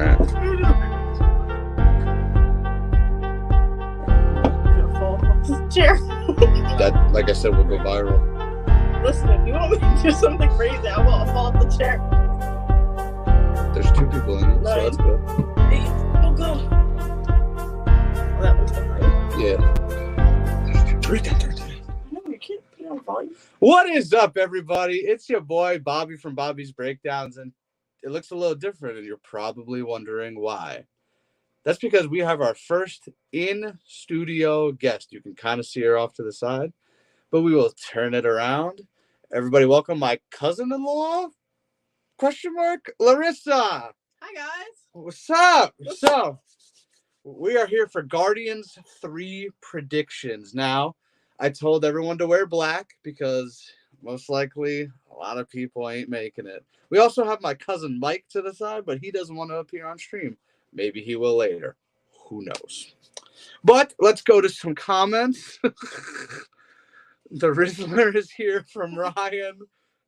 right. Gonna fall off this chair. That, like I said, will go viral. Listen, if you want me to do something crazy, I will fall off the chair. There's 2 people in it, so that's good. 8. Oh, God. Oh, that one's fine. Yeah. There's 3. No, you can't put it on volume. What is up, everybody? It's your boy, Bobby from Bobby's Breakdowns, and it looks a little different, and you're probably wondering why. That's because we have our first in-studio guest. You can kind of see her off to the side, but we will turn it around. Everybody, welcome my cousin-in-law, ? Loryssa. Hi, guys. What's up? So, we are here for Guardians 3 predictions. Now, I told everyone to wear black because most likely a lot of people ain't making it. We also have my cousin Mike to the side, but he doesn't want to appear on stream. Maybe he will later. Who knows? But let's go to some comments. The Rizzler is here from Ryan.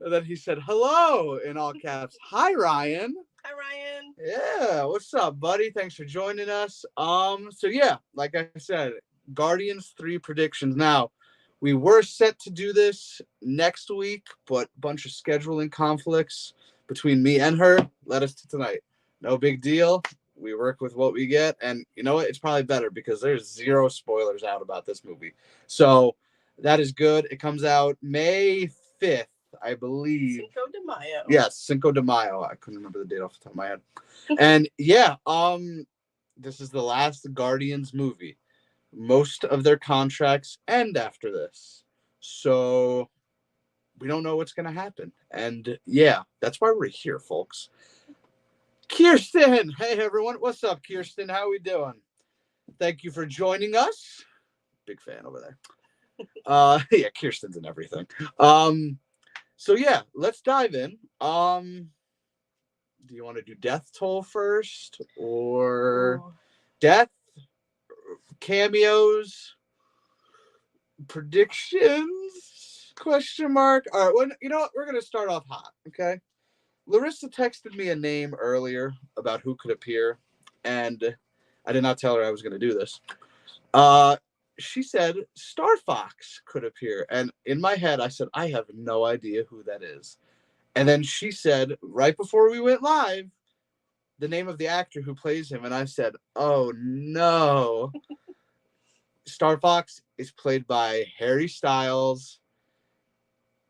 And then he said, hello, in all caps. Hi, Ryan. Hi, Ryan. Yeah, what's up, buddy? Thanks for joining us. So yeah, like I said, Guardians 3 predictions. Now, we were set to do this next week, but a bunch of scheduling conflicts between me and her led us to tonight. No big deal. We work with what we get, and you know what? It's probably better because there's 0 spoilers out about this movie. So that is good. It comes out May 5th, I believe. Cinco de Mayo. Yes, Cinco de Mayo. I couldn't remember the date off the top of my head. And yeah, this is the last Guardians movie. Most of their contracts end after this. So we don't know what's going to happen. And yeah, that's why we're here, folks. Kirsten. Hey, everyone. What's up, Kirsten? How we doing? Thank you for joining us. Big fan over there. Yeah, Kirsten's and everything. So yeah, let's dive in. Do you want to do death toll first or death cameos predictions ? All right, well, you know what? We're gonna start off hot, okay? Loryssa texted me a name earlier about who could appear, and I did not tell her I was gonna do this. She said Star Fox could appear, and in my head I said I have no idea who that is. And then she said right before we went live the name of the actor who plays him, and I said, oh no. Star Fox is played by Harry Styles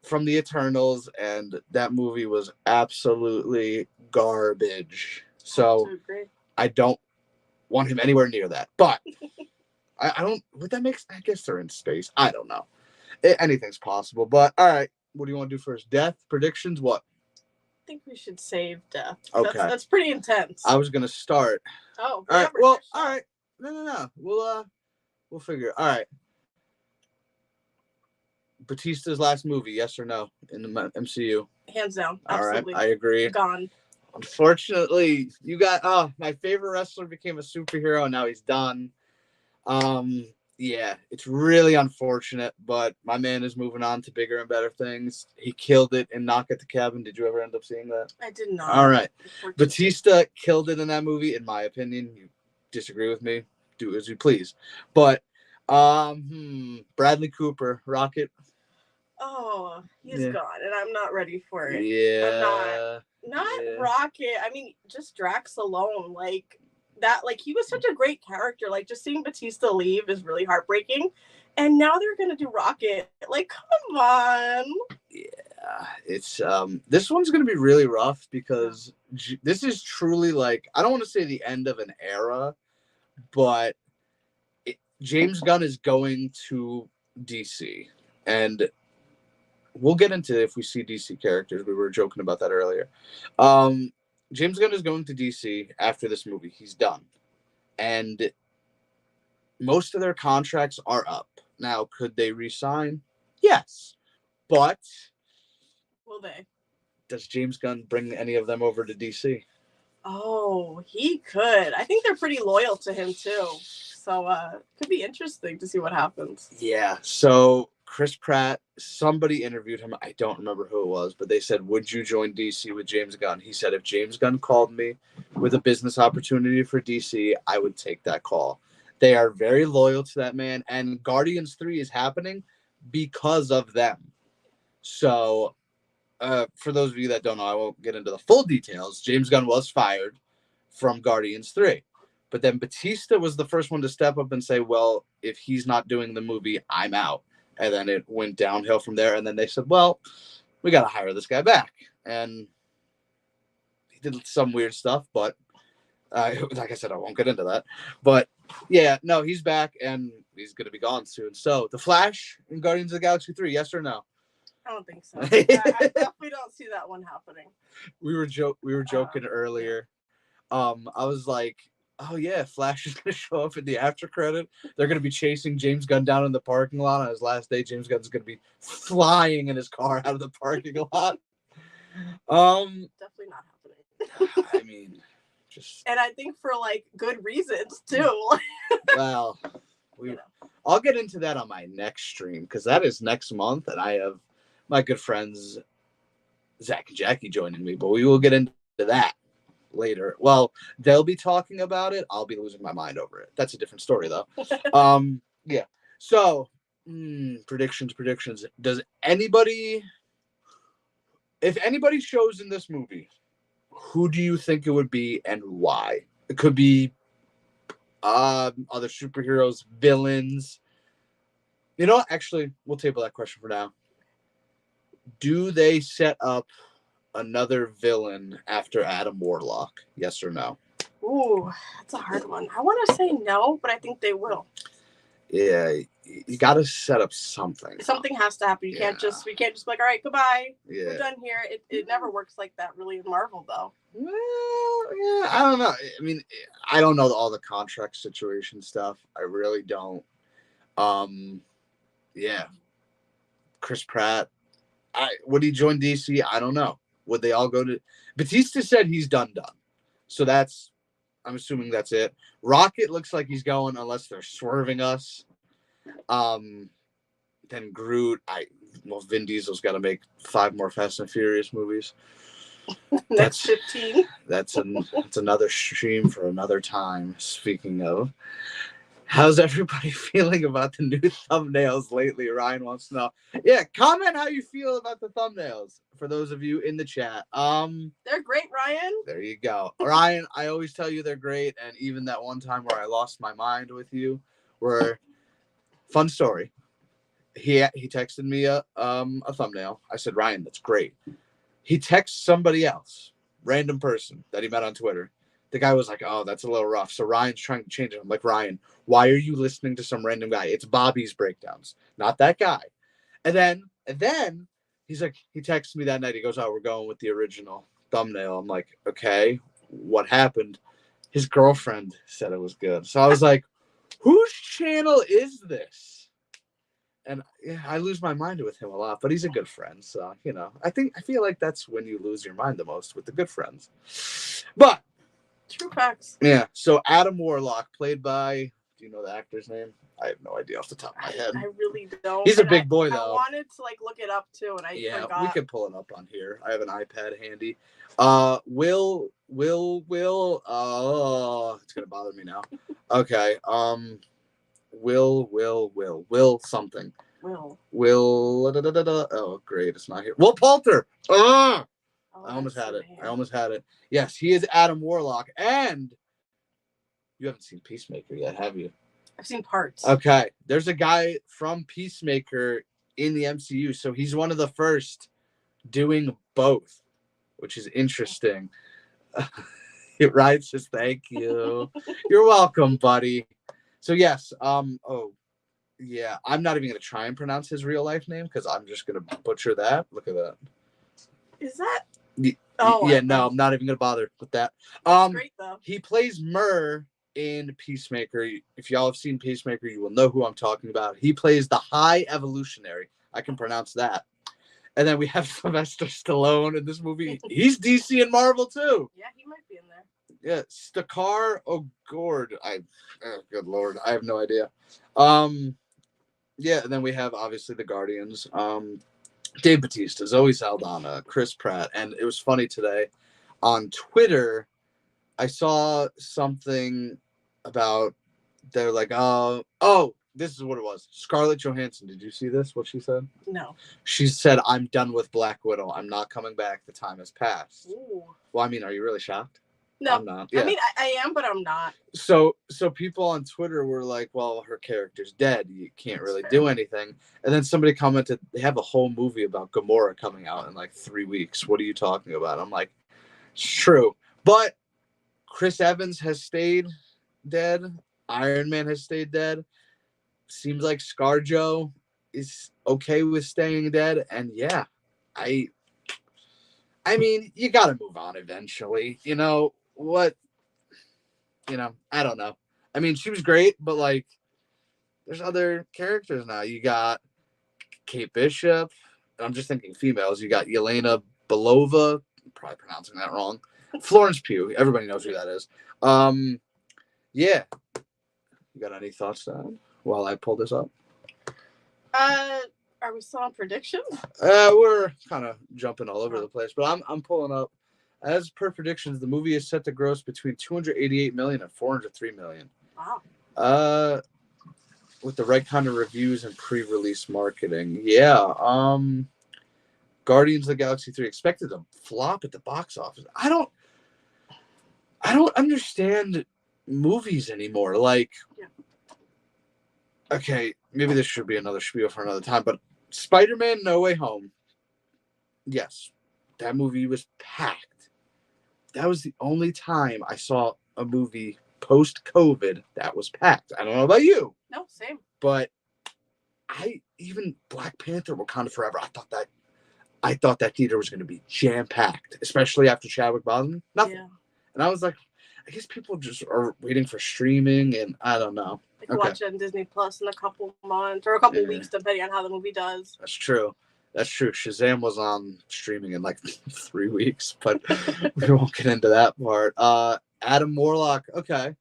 from the Eternals, and that movie was absolutely garbage. So I don't want him anywhere near that. But I don't. What that makes? I guess they're in space. I don't know. Anything's possible. But all right, what do you want to do first? Death predictions? What? I think we should save death. Okay, that's pretty intense. I was gonna start. Oh, all right. Well, all right. No. We'll figure it. All right. Batista's last movie, yes or no, in the MCU? Hands down. Absolutely. All right, I agree. Gone. Unfortunately, you got my favorite wrestler became a superhero, and now he's done. Yeah, it's really unfortunate, but my man is moving on to bigger and better things. He killed it in Knock at the Cabin. Did you ever end up seeing that? I did not. All right. Batista killed it in that movie, in my opinion. You disagree with me? Do as you please. But Bradley Cooper, Rocket. Oh, he's gone, and I'm not ready for it. Yeah. I'm not Rocket. I mean, just Drax alone, like that. Like he was such a great character. Like just seeing Batista leave is really heartbreaking. And now they're gonna do Rocket. Like, come on. Yeah, it's this one's gonna be really rough because this is truly like, I don't want to say the end of an era, but James Gunn is going to DC, and we'll get into if we see DC characters. We were joking about that earlier. James Gunn is going to DC after this movie. He's done. And most of their contracts are up. Now, could they re-sign? Yes. But will they? Does James Gunn bring any of them over to DC? Oh, he could. I think they're pretty loyal to him too. So it could be interesting to see what happens. Yeah. So Chris Pratt, somebody interviewed him. I don't remember who it was, but they said, would you join DC with James Gunn? He said, if James Gunn called me, with a business opportunity for DC, I would take that call. They are very loyal to that man, and Guardians 3 is happening because of them. So, for those of you that don't know, I won't get into the full details. James Gunn was fired from Guardians 3. But then Batista was the first one to step up and say, well, if he's not doing the movie, I'm out. And then it went downhill from there. And then they said, well, we got to hire this guy back. And he did some weird stuff, but like I said, I won't get into that. But yeah, no, he's back and he's going to be gone soon. So the Flash in Guardians of the Galaxy 3, yes or no? I don't think so. I definitely don't see that one happening. We were joking earlier. I was like, oh yeah, Flash is going to show up in the after credit. They're going to be chasing James Gunn down in the parking lot on his last day. James Gunn's going to be flying in his car out of the parking lot. Definitely not happening. I mean, just, and I think for like good reasons too. well, I'll get into that on my next stream because that is next month, and I have my good friends Zach and Jackie joining me, but we will get into that later. Well, they'll be talking about it. I'll be losing my mind over it. That's a different story, though. Yeah. So, predictions. Does anybody, if anybody shows in this movie, who do you think it would be and why? It could be other superheroes, villains. You know what? Actually, we'll table that question for now. Do they set up another villain after Adam Warlock? Yes or no? Ooh, that's a hard one. I want to say no, but I think they will. Yeah, you got to set up something. Something has to happen. We can't just be like, all right, goodbye. Yeah. We're done here. It never works like that really in Marvel, though. Well, yeah, I don't know. I mean, I don't know all the contract situation stuff. I really don't. Yeah. Chris Pratt. Would he join DC? I don't know. Would they all go to... Batista said he's done. So I'm assuming that's it. Rocket looks like he's going unless they're swerving us. Then Groot. Vin Diesel's got to make 5 more Fast and Furious movies. Next 15. That's another stream for another time. Speaking of, how's everybody feeling about the new thumbnails lately? Ryan wants to know. Yeah, comment how you feel about the thumbnails for those of you in the chat. They're great, Ryan. There you go. Ryan, I always tell you they're great, and even that one time where I lost my mind with you, fun story. He texted me a thumbnail. I said, Ryan, that's great. He texts somebody else, random person that he met on Twitter. The guy was like, oh, that's a little rough. So Ryan's trying to change it. I'm like, Ryan, why are you listening to some random guy? It's Bobby's breakdowns, not that guy. And then he's like, he texted me that night. He goes, oh, we're going with the original thumbnail. I'm like, okay, what happened? His girlfriend said it was good. So I was like, whose channel is this? And yeah, I lose my mind with him a lot, but he's a good friend. So, I feel like that's when you lose your mind the most, with the good friends. But true facts. Yeah. So Adam Warlock, played by, do you know the actor's name? I have no idea off the top of my head. I really don't. He's a big boy, though. I wanted to look it up too, and I forgot. We could pull it up on here. I have an iPad handy. Will. Oh, it's gonna bother me now. Okay. Will something. Will. Oh, great! It's not here. Will Poulter. I almost had it. Yes, he is Adam Warlock, and you haven't seen Peacemaker yet, have you? I've seen parts. Okay, there's a guy from Peacemaker in the MCU, so he's one of the first doing both, which is interesting. Ryan says, "Thank you. You're welcome, buddy." So yes, yeah, I'm not even gonna try and pronounce his real life name because I'm just gonna butcher that. Look at that. Is that? Yeah, no, I'm not even gonna bother with that. That's great though. He plays Murr in Peacemaker. If y'all have seen Peacemaker, you will know who I'm talking about. He plays the High Evolutionary. I can pronounce that. And then we have Sylvester Stallone in this movie. He's DC and Marvel too. Yeah, he might be in there. Yeah, Stakar O'Gord. Good Lord, I have no idea. Yeah, and then we have obviously the Guardians. Dave Bautista, Zoe Saldana, Chris Pratt, and it was funny today on Twitter. I saw something about they're like, this is what it was. Scarlett Johansson. Did you see this? What she said? No. She said, "I'm done with Black Widow. I'm not coming back. The time has passed." Ooh. Well, I mean, are you really shocked? No. I'm not. Yeah. I mean, I am, but I'm not. So people on Twitter were like, "Well, her character's dead. You can't really do anything." And then somebody commented, "They have a whole movie about Gamora coming out in like 3 weeks. What are you talking about?" I'm like, "It's true." But Chris Evans has stayed dead. Iron Man has stayed dead. Seems like ScarJo is okay with staying dead. And yeah, I mean, you got to move on eventually. You know what? I don't know. I mean, she was great, but like, there's other characters now. You got Kate Bishop. I'm just thinking females. You got Yelena Belova. I'm probably pronouncing that wrong. Florence Pugh. Everybody knows who that is. Yeah. You got any thoughts, Dan, while I pull this up? Are we still on predictions? We're kind of jumping all over the place, but I'm pulling up. As per predictions, the movie is set to gross between 288 million and 403 million. Wow. With the right kind of reviews and pre-release marketing. Yeah. Guardians of the Galaxy 3 expected to flop at the box office. I don't understand movies anymore. Like, okay, maybe this should be another spiel for another time, but Spider-Man No Way Home. Yes, that movie was packed. That was the only time I saw a movie post-COVID that was packed. I don't know about you. No, same. But even Black Panther Wakanda Forever, I thought that theater was going to be jam-packed, especially after Chadwick Boseman. Nothing. Yeah. And I was like, I guess people just are waiting for streaming, and I don't know. They can watch it on Disney Plus in a couple months or a couple weeks, depending on how the movie does. That's true. Shazam was on streaming in like 3 weeks, but we won't get into that part. Adam Warlock, okay.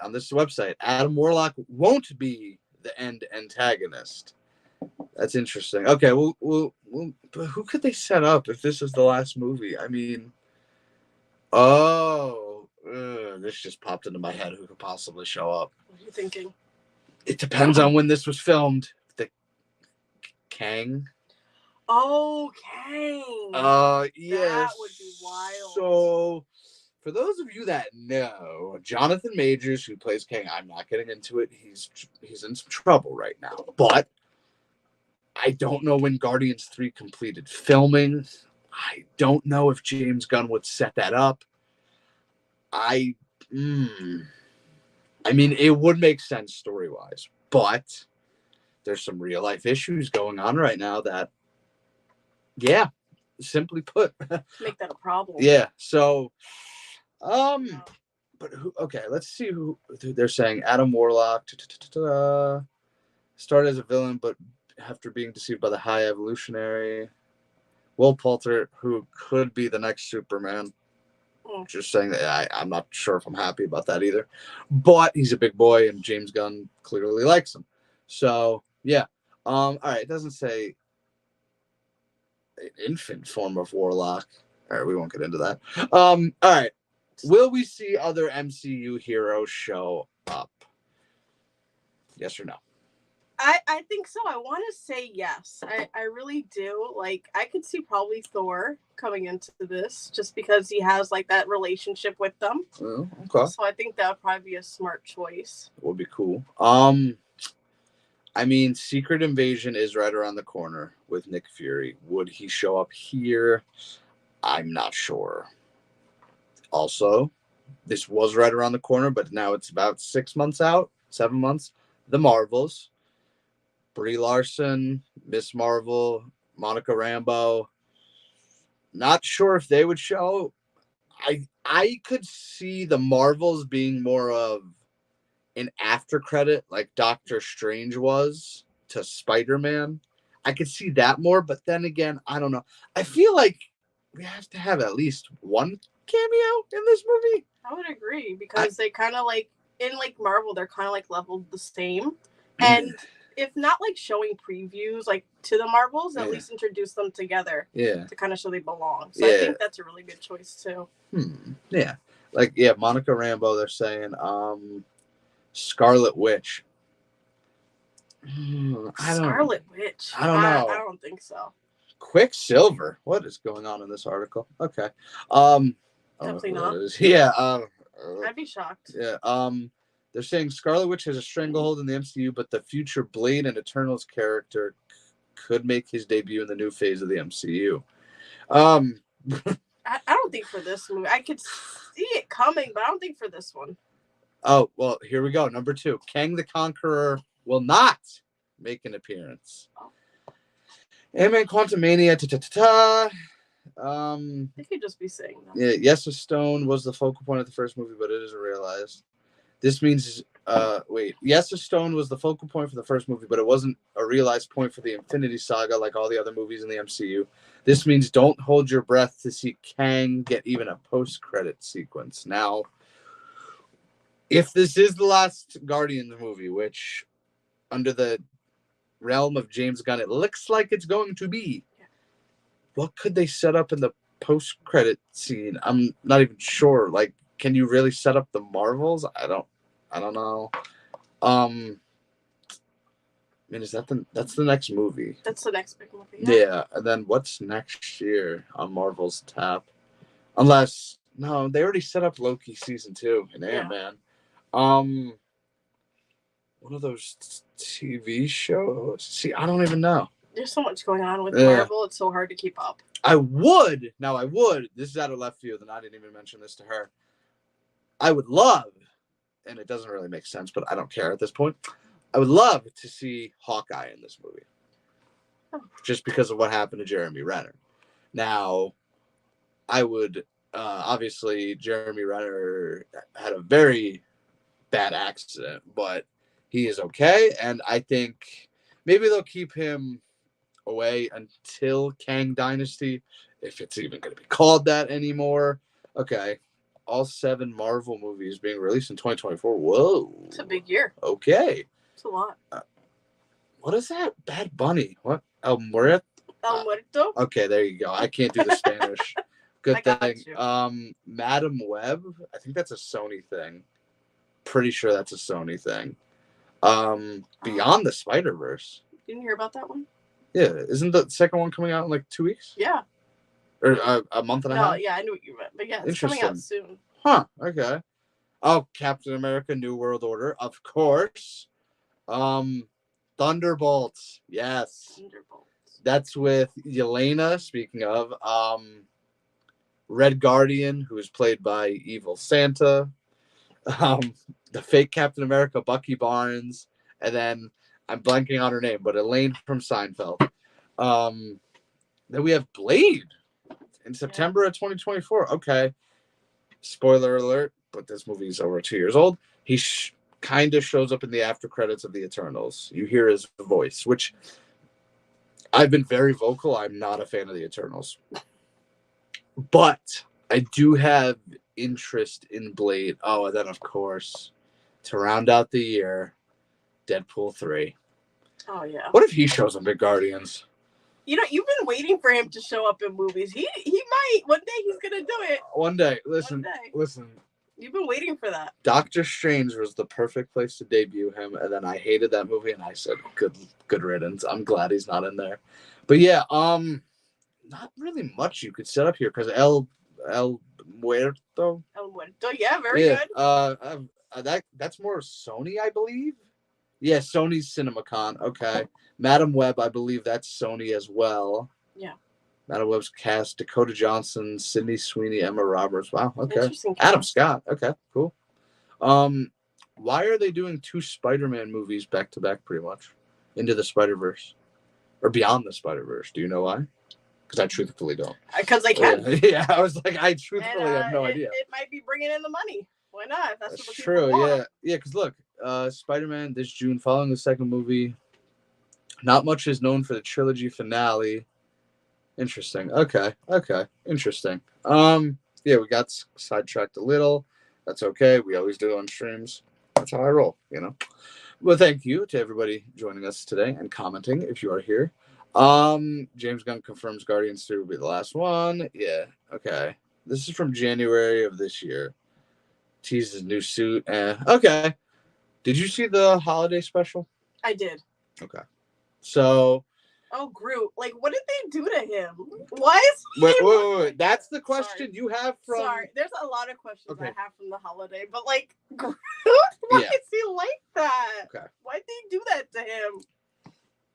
On this website, Adam Warlock won't be the end antagonist. That's interesting. Okay, well, but who could they set up if this is the last movie? I mean, this just popped into my head. Who could possibly show up? What are you thinking? It depends on when this was filmed. The Kang. Oh, Kang. Yes. That would be wild. So, for those of you that know, Jonathan Majors, who plays Kang, I'm not getting into it. He's in some trouble right now. But I don't know when Guardians 3 completed filming. I don't know if James Gunn would set that up. I mean, it would make sense story-wise, but there's some real-life issues going on right now that, yeah, simply put, make that a problem. Yeah. So, but okay, let's see who they're saying. Adam Warlock started as a villain, but after being deceived by the High Evolutionary. Will Poulter, who could be the next Superman. Just saying that I'm not sure if I'm happy about that either. But he's a big boy, and James Gunn clearly likes him. So, yeah. All right, it doesn't say an infant form of Warlock. All right, we won't get into that. All right. Will we see other MCU heroes show up? Yes or no? I think so. I want to say yes. I really do. Like, I could see probably Thor coming into this just because he has, like, that relationship with them. Oh, okay. So I think that would probably be a smart choice. It would be cool. I mean, Secret Invasion is right around the corner with Nick Fury. Would he show up here? I'm not sure. Also, this was right around the corner, but now it's about 6 months out, 7 months. The Marvels. Brie Larson, Miss Marvel, Monica Rambeau. Not sure if they would show. I could see the Marvels being more of an after credit like Doctor Strange was to Spider-Man. I could see that more, but then again, I don't know. I feel like we have to have at least one cameo in this movie. I would agree because they kind of like in like Marvel, they're kind of like leveled the same. And if not like showing previews like to the Marvels, at least introduce them together. Yeah. To kind of show they belong. So I think that's a really good choice too. Yeah. Like, yeah, Monica Rambeau. They're saying Scarlet Witch. Scarlet Witch. I don't I know. don't think so. Quicksilver. What is going on in this article? Okay. Um, I don't know Definitely who not. that is. Yeah. I'd be shocked. Yeah. They're saying Scarlet Witch has a stranglehold in the MCU, but the future Blade and Eternals character could make his debut in the new phase of the MCU. Um, I don't think for this movie. I could see it coming, but I don't think for this one. oh, well, here we go. Number 2. Kang the Conqueror will not make an appearance. Ant-Man Quantumania. They could just be saying that. Yeah, Yessa Stone was the focal point of the first movie, but it isn't realized. This means, Yessa Stone was the focal point for the first movie, but it wasn't a realized point for the Infinity Saga like all the other movies in the MCU. This means don't hold your breath to see Kang get even a post-credit sequence. Now, if this is the last Guardians movie, which under the realm of James Gunn, it looks like it's going to be, what could they set up in the post-credit scene? I'm not even sure. Like, can you really set up the Marvels? I don't know. I mean, that's the next movie? That's the next big movie. Yeah, and then what's next year on Marvel's tap? Unless no, they already set up Loki season 2 and Ant-Man. One of those TV shows. See, I don't even know. There's so much going on with Marvel. It's so hard to keep up. I would. This is out of left field, and I didn't even mention this to her. I would love, and it doesn't really make sense, but I don't care at this point. I would love to see Hawkeye in this movie. Just because of what happened to Jeremy Renner. Now, I would, obviously, Jeremy Renner had a very bad accident, but he is okay, and I think maybe they'll keep him away until Kang Dynasty, if it's even going to be called that anymore. Okay. All 7 Marvel movies being released in 2024. Whoa. It's a big year. Okay. It's a lot. What is that? Bad Bunny. What? El Muerto? El Muerto? Okay, there you go. I can't do the Spanish. Good thing. You. Madam Web. I think that's a Sony thing. Pretty sure that's a Sony thing. Beyond the Spider-Verse. Didn't you hear about that one? Yeah. Isn't the second one coming out in like 2 weeks? Yeah. Or a month and a half? No, yeah, I knew what you meant. But yeah, it's coming out soon. Huh, okay. Oh, Captain America New World Order, of course. Thunderbolts, yes. Thunderbolts. That's with Yelena, speaking of. Red Guardian, who is played by Evil Santa. The fake Captain America, Bucky Barnes. And then, I'm blanking on her name, but Elaine from Seinfeld. Then we have Blade. In September of 2024. Okay. Spoiler alert, but this movie's over 2 years old. He kind of shows up in the after credits of the Eternals. You hear his voice, which I've been very vocal. I'm not a fan of the Eternals. But I do have interest in Blade. Oh, and then, of course, to round out the year, Deadpool 3. Oh, yeah. What if he shows up at Guardians? You know, you've been waiting for him to show up in movies. He might. One day he's going to do it. One day. Listen. You've been waiting for that. Doctor Strange was the perfect place to debut him, and then I hated that movie, and I said, good riddance. I'm glad he's not in there. But yeah, not really much you could set up here, because El Muerto. El Muerto, yeah, very good. That's more Sony, I believe. Yeah, Sony's CinemaCon. Okay. Madam Web, I believe that's Sony as well. Yeah. Madam Web's cast: Dakota Johnson, Sydney Sweeney, Emma Roberts. Wow. Okay. Interesting cast. Adam Scott. Okay. Cool. Why are they doing 2 Spider-Man movies back to back, pretty much, Into the Spider-Verse or Beyond the Spider-Verse? Do you know why? Because I truthfully don't. Because they can. Yeah, I was like, I truthfully have no idea. It might be bringing in the money. Why not? That's what true. Want. Yeah. Because look, Spider-Man this June, following the second movie. Not much is known for the trilogy finale. Interesting. Okay. Interesting. Yeah, we got sidetracked a little. That's okay. We always do on streams. That's how I roll, you know. Well, thank you to everybody joining us today and commenting if you are here. James Gunn confirms Guardians 3 will be the last one. Yeah. Okay. This is from January of this year. Teased his new suit. Okay. Did you see the holiday special? I did. Okay. So. Oh, Groot. Like, what did they do to him? Why is he... Wait. That's the question you have from... Sorry. There's a lot of questions I have from the holiday. But, like, Groot? Why is he like that? Okay. Why'd they do that to him?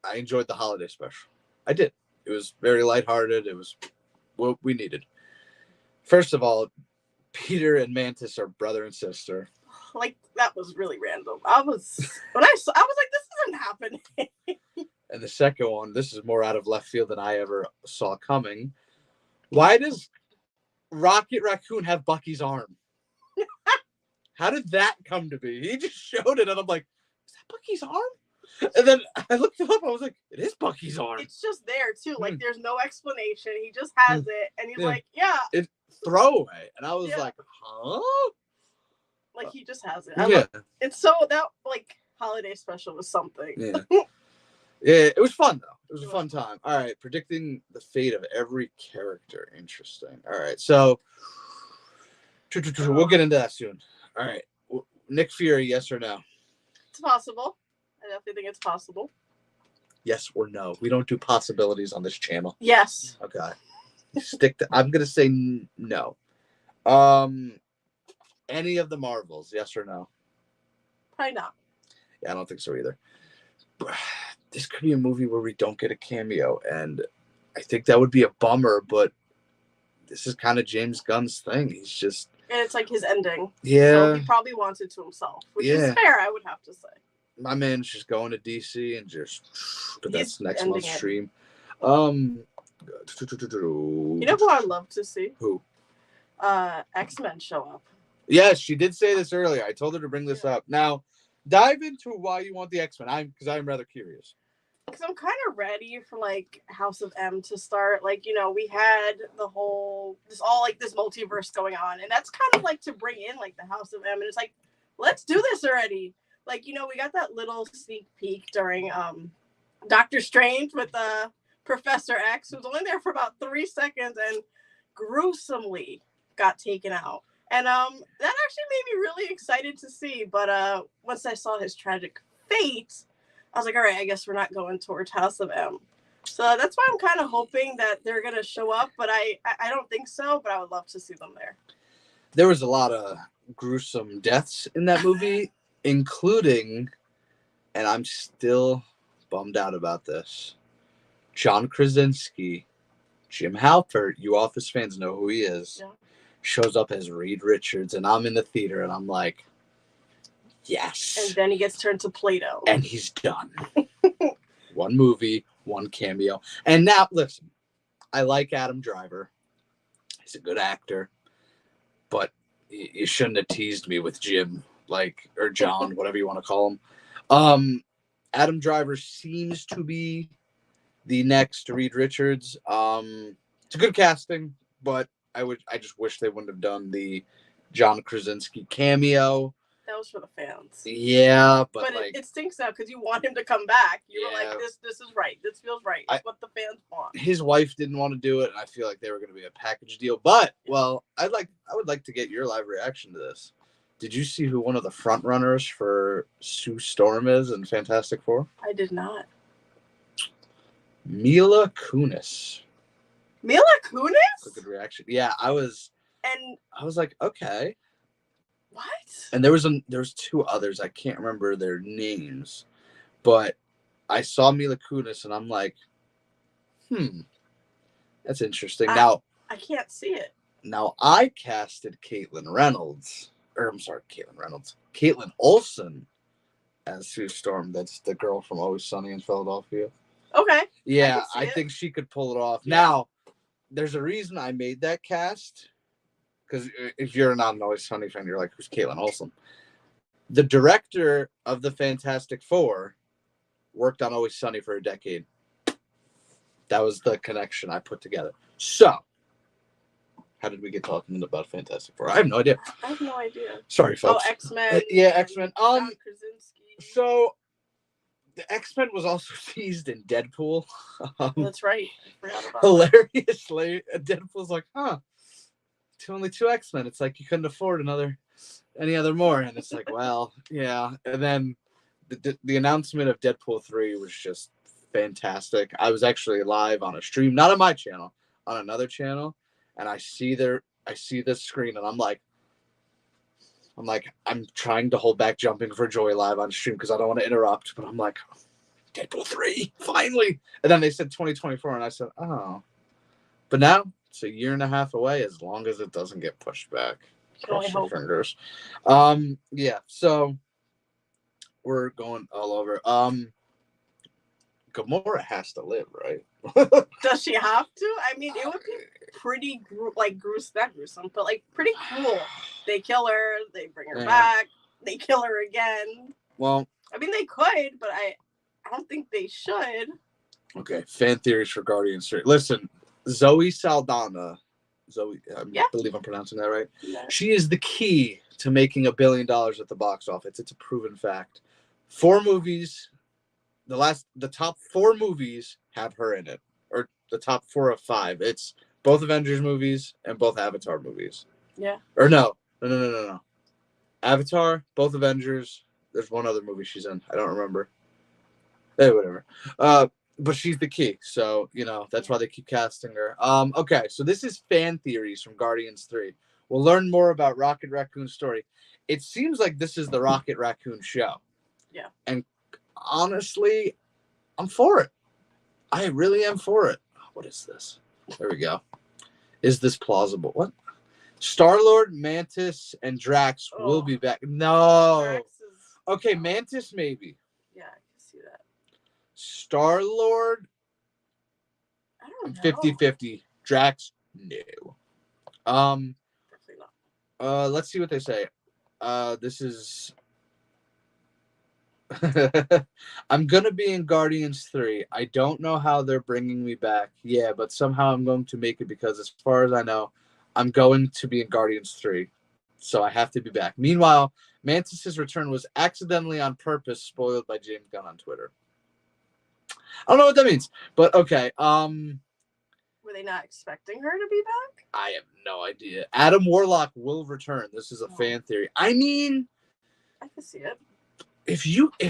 I enjoyed the holiday special. I did. It was very lighthearted. It was what we needed. First of all, Peter and Mantis are brother and sister. Like, that was really random. I was like, this isn't happening. And the second one, this is more out of left field than I ever saw coming. Why does Rocket Raccoon have Bucky's arm? How did that come to be? He just showed it, and I'm like, is that Bucky's arm? And then I looked it up. I was like, it is Bucky's arm. It's just there, too. Like, there's no explanation. He just has it, and he's like, yeah. It's throwaway. And I was like, huh? Like, he just has it. It's so, that, like, holiday special was something. Yeah. Yeah, it was fun, though. It was a fun time. All right, predicting the fate of every character. Interesting. All right, so we'll get into that soon. All right, Nick Fury, yes or no? It's possible. I definitely think it's possible. Yes or no? We don't do possibilities on this channel. Yes. Okay. I'm going to say no. Any of the Marvels, yes or no? Probably not. Yeah, I don't think so either. This could be a movie where we don't get a cameo, and I think that would be a bummer, but this is kind of James Gunn's thing. He's just... And it's like his ending. Yeah. So he probably wants it to himself, which is fair, I would have to say. My man's just going to DC and just... But that's next month's stream. You know who I'd love to see? Who? X-Men show up. Yes, she did say this earlier. I told her to bring this up. Now, dive into why you want the X-Men. Because I'm rather curious. Because I'm kind of ready for, like, House of M to start. Like, you know, we had the whole, this multiverse going on. And that's kind of, like, to bring in, like, the House of M. And it's like, let's do this already. Like, you know, we got that little sneak peek during Doctor Strange with Professor X, who was only there for about 3 seconds and gruesomely got taken out. And that actually made me really excited to see. But once I saw his tragic fate, I was like, all right, I guess we're not going towards House of M. So that's why I'm kind of hoping that they're going to show up, but I don't think so, but I would love to see them there. There was a lot of gruesome deaths in that movie, including, and I'm still bummed out about this, John Krasinski, Jim Halpert, you Office fans know who he is, shows up as Reed Richards, and I'm in the theater, and I'm like, yes. And then he gets turned to Play-Doh. And he's done. One movie, one cameo. And now, listen, I like Adam Driver. He's a good actor. But you shouldn't have teased me with Jim, or John, whatever you want to call him. Adam Driver seems to be the next Reed Richards. It's a good casting, but I just wish they wouldn't have done the John Krasinski cameo. That was for the fans. Yeah, but it stinks now because you want him to come back. You were like, this is right. This feels right. It's what the fans want. His wife didn't want to do it, and I feel like they were going to be a package deal. But I would like to get your live reaction to this. Did you see who one of the front runners for Sue Storm is in Fantastic Four? I did not. Mila Kunis. Mila Kunis? That's a good reaction. Yeah, I was like, okay. What? And there was two others. I can't remember their names, but I saw Mila Kunis and I'm like, that's interesting. Now I can't see it. Now I casted Caitlin Olsen as Sue Storm. That's the girl from Always Sunny in Philadelphia. Okay. Yeah, I think she could pull it off. Yeah. Now, there's a reason I made that cast. Because if you're not an Always Sunny fan, you're like, who's Caitlin Olsen? The director of the Fantastic Four worked on Always Sunny for a decade. That was the connection I put together. So, how did we get talking about Fantastic Four? I have no idea. I have no idea. Sorry, folks. Oh, X-Men. Yeah, X-Men. John Krasinski. So, the X-Men was also teased in Deadpool. That's right. I forgot about hilariously, Deadpool's like, only 2 X-Men. It's like you couldn't afford another any other more? And it's like, well, yeah. And then the announcement of Deadpool 3 was just fantastic. I was actually live on a stream, not on my channel, on another channel, and I see this screen, and I'm trying to hold back jumping for joy live on stream because I don't want to interrupt, but I'm like, Deadpool 3, finally. And then they said 2024, and I said, oh. But now it's a year and a half away, as long as it doesn't get pushed back. Cross your fingers. Yeah, so we're going all over. Gamora has to live, right? Does she have to? I mean, it would be pretty not gruesome, but like pretty cool. They kill her, they bring her back, they kill her again. Well, I mean, they could, but I don't think they should. Okay, fan theories for Guardians 3. Listen, Zoe Saldana, believe I'm pronouncing that right. Yeah. She is the key to making $1 billion at the box office. It's a proven fact. 4 movies. The top 4 movies have her in it, or the top 4 of 5. It's both Avengers movies and both Avatar movies. Yeah. Or no. Avatar, both Avengers. There's one other movie she's in. I don't remember. Hey, whatever. But she's the key, so that's why they keep casting her. Okay, so this is fan theories from Guardians 3. We'll learn more about Rocket Raccoon's story. It seems like this is the Rocket Raccoon show. Yeah. And honestly, I'm for it. I really am for it. What is this? There we go. Is this plausible? What? Star-Lord, Mantis, and Drax will be back. No. Okay, Mantis maybe. Yeah, I can see that. Star-Lord, I don't know. 50-50. Drax, no. Definitely not. Let's see what they say. This is... I'm gonna be in Guardians 3. I don't know how they're bringing me back. Yeah, but somehow I'm going to make it because, as far as I know, I'm going to be in Guardians 3. So I have to be back. Meanwhile, Mantis' return was accidentally on purpose spoiled by James Gunn on Twitter. I don't know what that means, but okay. Were they not expecting her to be back? I have no idea. Adam Warlock will return. This is a fan theory. I mean, I can see it. If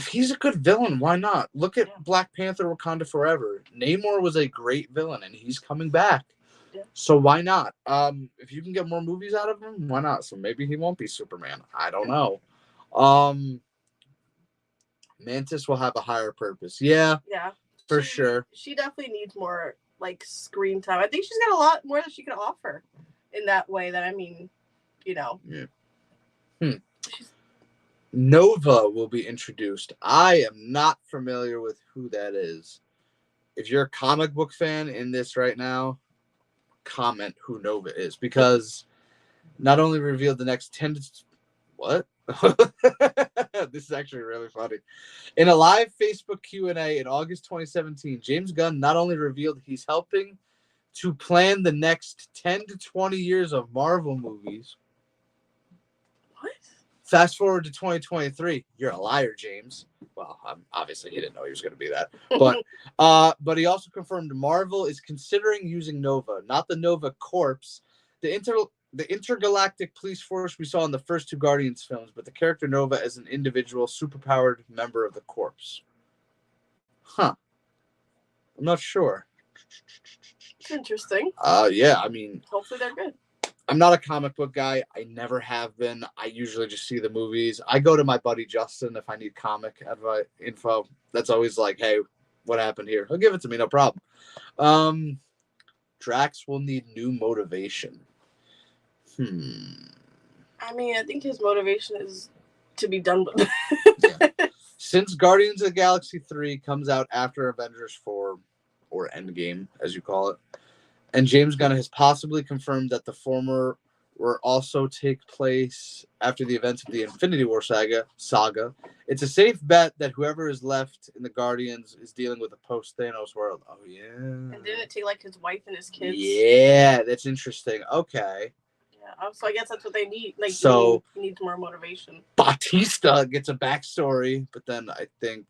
he's a good villain, why not? Look at Black Panther: Wakanda Forever. Namor was a great villain, and he's coming back. Yeah. So why not? If you can get more movies out of him, why not? So maybe he won't be Superman. I don't know. Mantis will have a higher purpose. Yeah. Yeah. For sure. She definitely needs more screen time. I think she's got a lot more that she can offer in that way. Yeah. Nova will be introduced. I am not familiar with who that is. If you're a comic book fan in this right now, comment who Nova is, because not only revealed the next 10 to... What? This is actually really funny. In a live Facebook Q&A in August 2017, James Gunn not only revealed he's helping to plan the next 10 to 20 years of Marvel movies. What? Fast forward to 2023. You're a liar, James. Well, obviously he didn't know he was going to be that. But he also confirmed Marvel is considering using Nova, not the Nova Corps, the intergalactic police force we saw in the first 2 Guardians films, but the character Nova as an individual, superpowered member of the Corps. Huh. I'm not sure. It's interesting. Yeah, I mean... Hopefully they're good. I'm not a comic book guy. I never have been. I usually just see the movies. I go to my buddy Justin if I need comic info. That's always like, hey, what happened here? He'll give it to me, no problem. Drax will need new motivation. I mean, I think his motivation is to be done with it. Since Guardians of the Galaxy 3 comes out after Avengers 4, or Endgame, as you call it, and James Gunn has possibly confirmed that the former will also take place after the events of the Infinity War saga. It's a safe bet that whoever is left in the Guardians is dealing with a post-Thanos world. Oh, yeah. And didn't it take his wife and his kids? Yeah, that's interesting. Okay. Yeah, so I guess that's what they need. He needs more motivation. Bautista gets a backstory, but then I think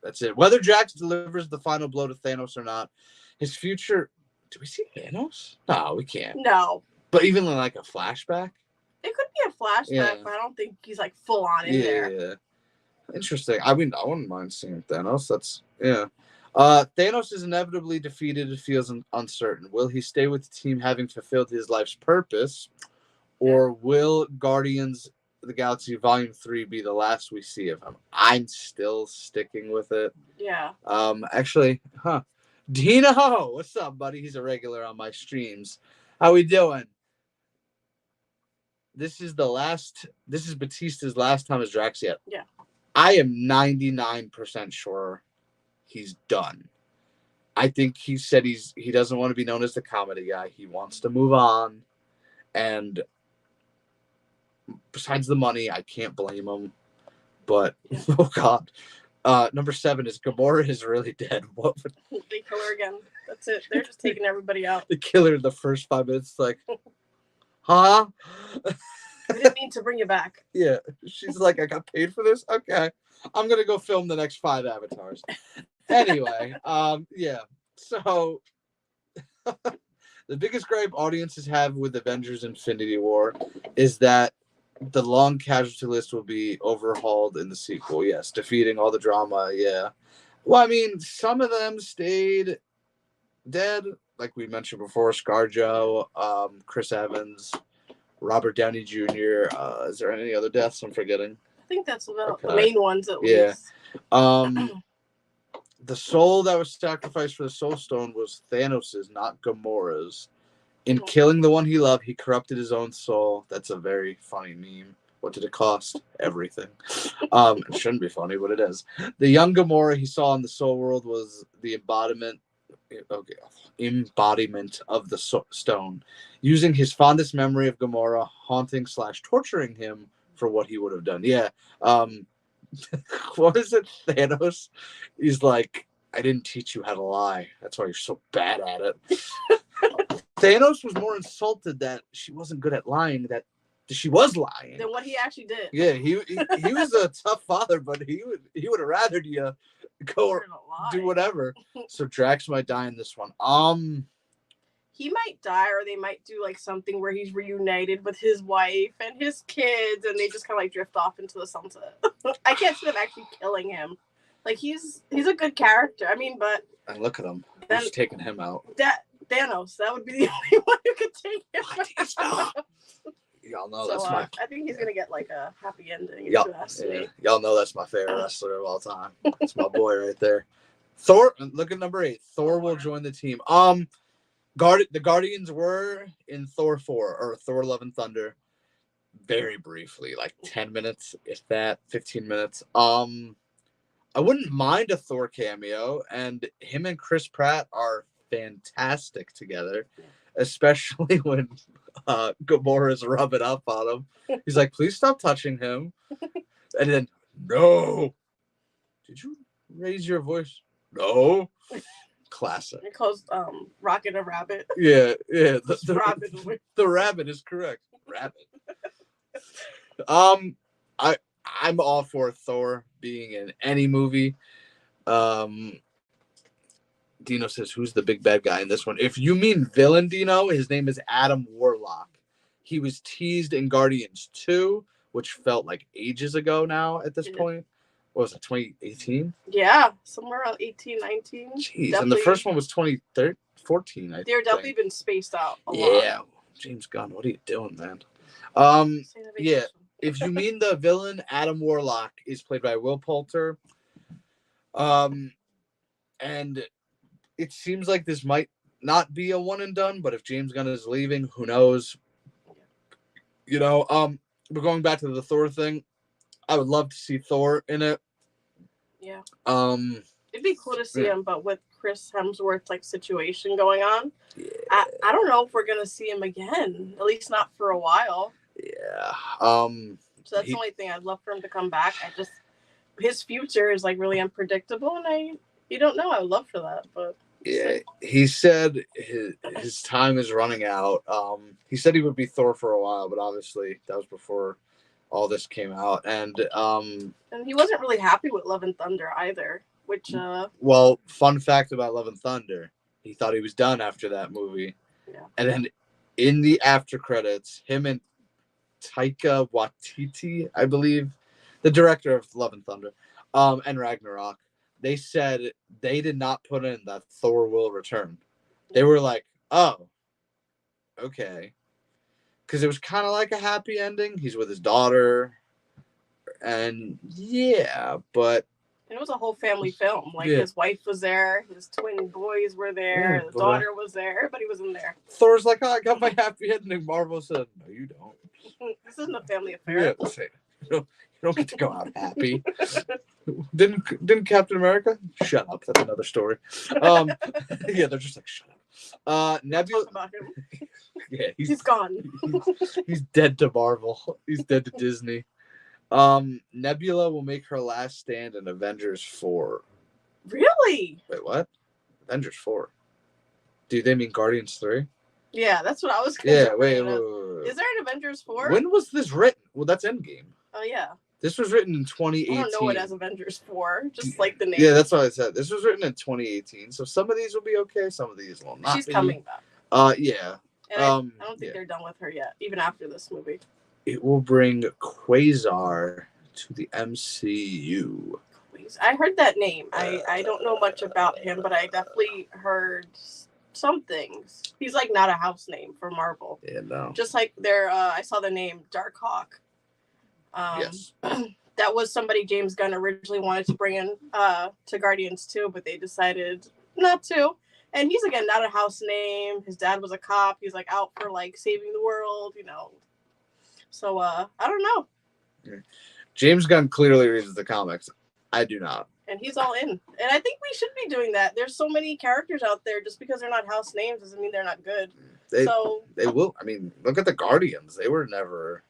that's it. Whether Drax delivers the final blow to Thanos or not, his future... Do we see Thanos? No, we can't. No. But even in a flashback? It could be a flashback, but I don't think he's like full on in there. Yeah. Interesting. I mean, I wouldn't mind seeing Thanos. That's Thanos is inevitably defeated and feels uncertain. Will he stay with the team having fulfilled his life's purpose, or will Guardians of the Galaxy Volume 3 be the last we see of him? I'm still sticking with it. Yeah. Actually, Dino, what's up, buddy? He's a regular on my streams. How we doing? This is Batista's last time as Drax yet. Yeah. I am 99% sure he's done. I think he said he doesn't want to be known as the comedy guy. He wants to move on. And besides the money, I can't blame him. But, oh God. Number 7 is Gamora is really dead. What would... They kill her again. That's it. They're just taking everybody out. They kill her in the first 5 minutes. Like, huh? We didn't mean to bring you back. Yeah. She's like, I got paid for this? Okay. I'm going to go film the next 5 avatars. Anyway, yeah. So, the biggest gripe audiences have with Avengers Infinity War is that the long casualty list will be overhauled in the sequel. Yes, defeating all the drama. Yeah. Well, I mean, some of them stayed dead, like we mentioned before. ScarJo, Chris Evans, Robert Downey Jr. Is there any other deaths I'm forgetting? I think that's about the main ones at least. Yeah. The soul that was sacrificed for the Soul Stone was Thanos's, not Gamora's. In killing the one he loved, he corrupted his own soul. That's a very funny meme. What did it cost? Everything. It shouldn't be funny, but it is. The young Gamora he saw in the Soul World was the embodiment of the stone, using his fondest memory of Gamora haunting / torturing him for what he would have done. Yeah. What is it? Thanos? He's like, I didn't teach you how to lie. That's why you're so bad at it. Thanos was more insulted that she wasn't good at lying, that she was lying. Than what he actually did. Yeah, he was a tough father, but he would have rather you go or do whatever. So Drax might die in this one. He might die, or they might do like something where he's reunited with his wife and his kids, and they just kind of like drift off into the sunset. I can't see them actually killing him. Like he's a good character. I mean, but and look at him. Who's taking him out? Thanos. That would be the only one who could take him out. Y'all know that's my. I think he's gonna get like a happy ending. Y'all know that's my favorite wrestler of all time. It's my boy right there. Thor. Look at number 8. Thor will join the team. The Guardians were in Thor 4 or Thor: Love and Thunder, very briefly, like 10 minutes, if that, 15 minutes. I wouldn't mind a Thor cameo, and him and Chris Pratt are fantastic together, especially when Gamora's rubbing up on him. He's like, please stop touching him. And then, no. Did you raise your voice? No. Classic. It calls Rocket a rabbit. Yeah. The rabbit is correct. Rabbit. I'm all for Thor being in any movie. Dino says, who's the big bad guy in this one? If you mean villain, Dino, his name is Adam Warlock. He was teased in Guardians 2, which felt like ages ago now at this point. What was it, 2018? Yeah, somewhere around 18, 19. Jeez, definitely. And the first one was 2014, I think. They're definitely been spaced out a lot. Yeah, James Gunn, what are you doing, man? Yeah, if you mean the villain, Adam Warlock is played by Will Poulter. And it seems like this might not be a one and done, but if James Gunn is leaving, who knows? You know, but going back to the Thor thing, I would love to see Thor in it. Yeah. It'd be cool to see him, but with Chris Hemsworth's like situation going on, I don't know if we're gonna see him again. At least not for a while. Yeah. So that's the only thing I'd love for him to come back. His future is like really unpredictable, and you don't know. I would love for that, but yeah, he said his time is running out. He said he would be Thor for a while, but obviously that was before all this came out, and he wasn't really happy with Love and Thunder either. Which well, fun fact about Love and Thunder, he thought he was done after that movie, and then in the after credits, him and Taika Waititi, I believe, the director of Love and Thunder, and Ragnarok. They said they did not put in that Thor will return. They were like, oh, okay. Because it was kind of like a happy ending. He's with his daughter. And yeah, but. It was a whole family film. Like, Yeah. his wife was there, his twin boys were there, his daughter was there, everybody was in there. Thor's like, oh, I got my happy ending. Marvel said, no, you don't. This isn't a family affair. Yeah, you don't get to go out happy. Didn't Captain America? Shut up. That's another story. Yeah, they're just like, shut up. Nebula. Talk about him. Yeah, he's gone. He's dead to Marvel. He's dead to Disney. Nebula will make her last stand in Avengers 4. Really? Wait, what? Avengers 4? Do they mean Guardians 3? Yeah, that's what I was gonna Yeah, wait. Is there an Avengers 4? When was this written? Well, that's Endgame. Oh, yeah. This was written in 2018. I don't know it as Avengers 4, just like the name. Yeah, that's what I said. This was written in 2018, so some of these will be okay, some of these will not. She's coming back. Yeah. And I don't think they're done with her yet, even after this movie. It will bring Quasar to the MCU. I heard that name. I don't know much about him, but I definitely heard some things. He's like not a house name for Marvel. Yeah, no. Just like I saw the name Darkhawk. Yes. That was somebody James Gunn originally wanted to bring in to Guardians 2, but they decided not to. And he's, again, not a house name. His dad was a cop. He's like out for like saving the world, you know. So I don't know. Yeah. James Gunn clearly reads the comics. I do not. And he's all in. And I think we should be doing that. There's so many characters out there. Just because they're not house names doesn't mean they're not good. They will. I mean, look at the Guardians. They were never.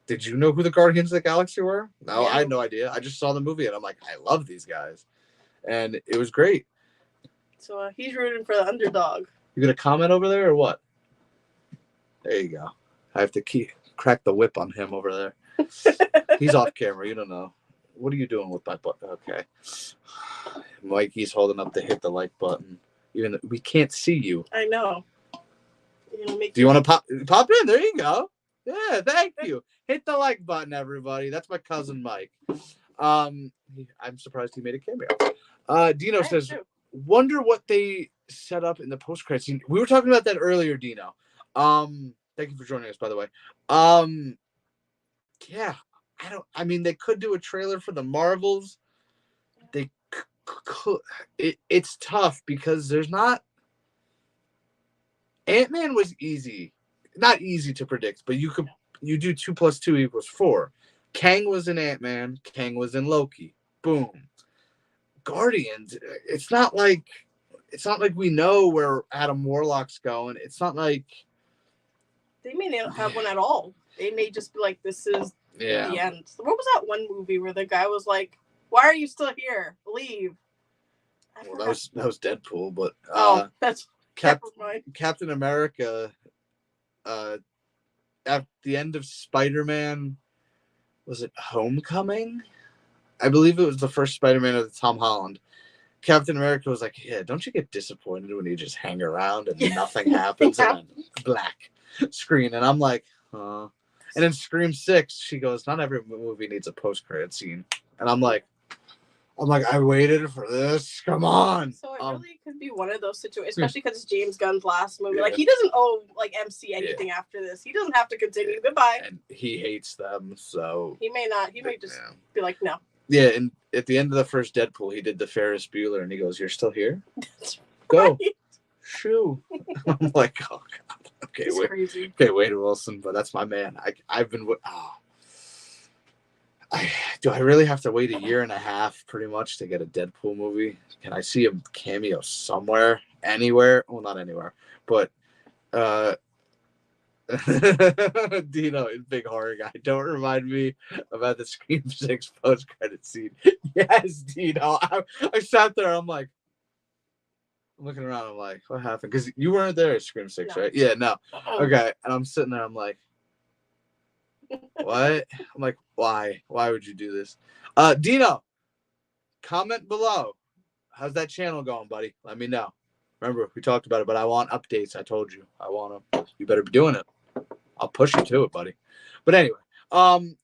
Did you know who the Guardians of the Galaxy were? No, yeah. I had no idea. I just saw the movie and I'm like, I love these guys. And it was great. So he's rooting for the underdog. You gonna comment over there or what? There you go. I have to crack the whip on him over there. He's off camera. You don't know. What are you doing with my butt? Okay. Mikey's holding up the hit the like button. Even though we can't see you. I know. Do you want to pop in? There you go. Yeah, thank you. Hit the like button, everybody. That's my cousin Mike. I'm surprised he made a cameo. Dino says, wonder what they set up in the post-credit scene. We were talking about that earlier, Dino. Thank you for joining us, by the way. Yeah, I mean, they could do a trailer for the Marvels. They could. It's tough because there's not. Ant-Man was easy, not easy to predict, but you do 2 + 2 = 4. Kang was in Ant-Man. Kang was in Loki. Boom. Guardians. It's not like we know where Adam Warlock's going. It's not like they may not have one at all. They may just be like, this is the end. What was that one movie where the guy was like, why are you still here? Leave. Well, that was Deadpool, but that's Captain America at the end of Spider-Man, was it Homecoming? I believe it was the first Spider-Man of Tom Holland. Captain America was like, yeah, don't you get disappointed when you just hang around and nothing happens? And then black screen. And I'm like, huh. And in Scream 6, she goes, not every movie needs a post-credit scene. And I'm like, I waited for this. Come on. So it really could be one of those situations, especially because it's James Gunn's last movie. Yeah. Like, he doesn't owe MC anything after this. He doesn't have to continue. Goodbye. And he hates them, so he may not. He may just be like, no. Yeah, and at the end of the first Deadpool, he did the Ferris Bueller, and he goes, "You're still here? Go, right. Shoo!" I'm like, "Oh God, okay, crazy. Okay, Wade Wilson, but that's my man. I've been. Do I really have to wait a year and a half, pretty much, to get a Deadpool movie? Can I see a cameo somewhere, anywhere? Well, not anywhere, but Dino in Big Horror Guy. Don't remind me about the Scream 6 post-credit scene. Yes, Dino. I sat there. I'm like, looking around. I'm like, what happened? Because you weren't there at Scream 6, right? Yeah, no. Okay. And I'm sitting there. I'm like, what? I'm like, why? Why would you do this? Dino, comment below. How's that channel going, buddy? Let me know. Remember, we talked about it, but I want updates. I told you. I want them. You better be doing it. I'll push you to it, buddy. But anyway,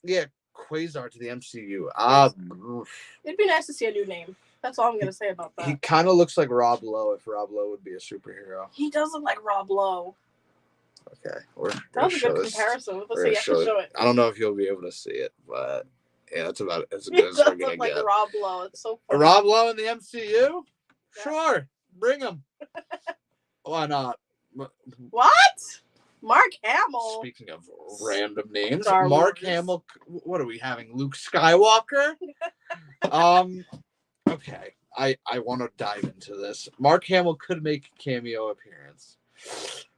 yeah, Quasar to the MCU. It'd be nice to see a new name. That's all I'm gonna say about that. He kind of looks like Rob Lowe if Rob Lowe would be a superhero. He does look like Rob Lowe. Okay, that was a good comparison. Let's see, you have to show it. I don't know if you'll be able to see it, but yeah, that's about as He good as does we're gonna look like get. Rob Lowe. It's so funny. Rob Lowe in the MCU? Yeah. Sure, bring him. Why not? What? Mark Hamill. Speaking of random names, Star Mark Wars. Hamill. What are we having? Luke Skywalker. Okay, I want to dive into this. Mark Hamill could make a cameo appearance.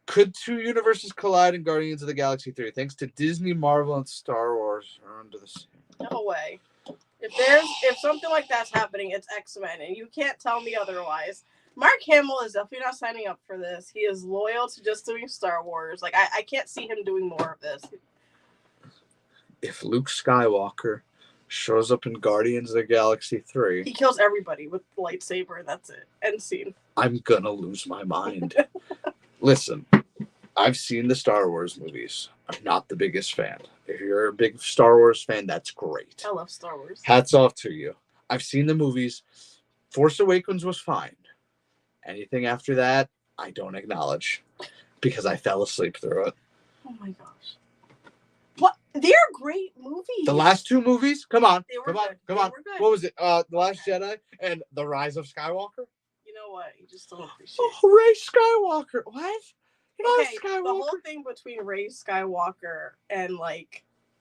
Could two universes collide in Guardians of the Galaxy 3 thanks to Disney, Marvel, and Star Wars are under the same? No way. If something like that's happening, it's X-Men, and you can't tell me otherwise. Mark Hamill is definitely not signing up for this. He is loyal to just doing Star Wars. Like I can't see him doing more of this. If Luke Skywalker shows up in Guardians of the Galaxy 3, he kills everybody with the lightsaber, and that's it. End scene. I'm gonna lose my mind. Listen, I've seen the Star Wars movies. I'm not the biggest fan. If you're a big Star Wars fan, that's great. I love Star Wars. Hats off to you. I've seen the movies. Force Awakens was fine. Anything after that, I don't acknowledge because I fell asleep through it. Oh my gosh. What? They're great movies. The last two movies? Come on. They were Come on. good. Come They on. were good. What was it? The Last Jedi and The Rise of Skywalker? You know what? You just don't appreciate it. Oh, Ray Skywalker. What? You're not Okay, Skywalker. the whole thing between Ray Skywalker and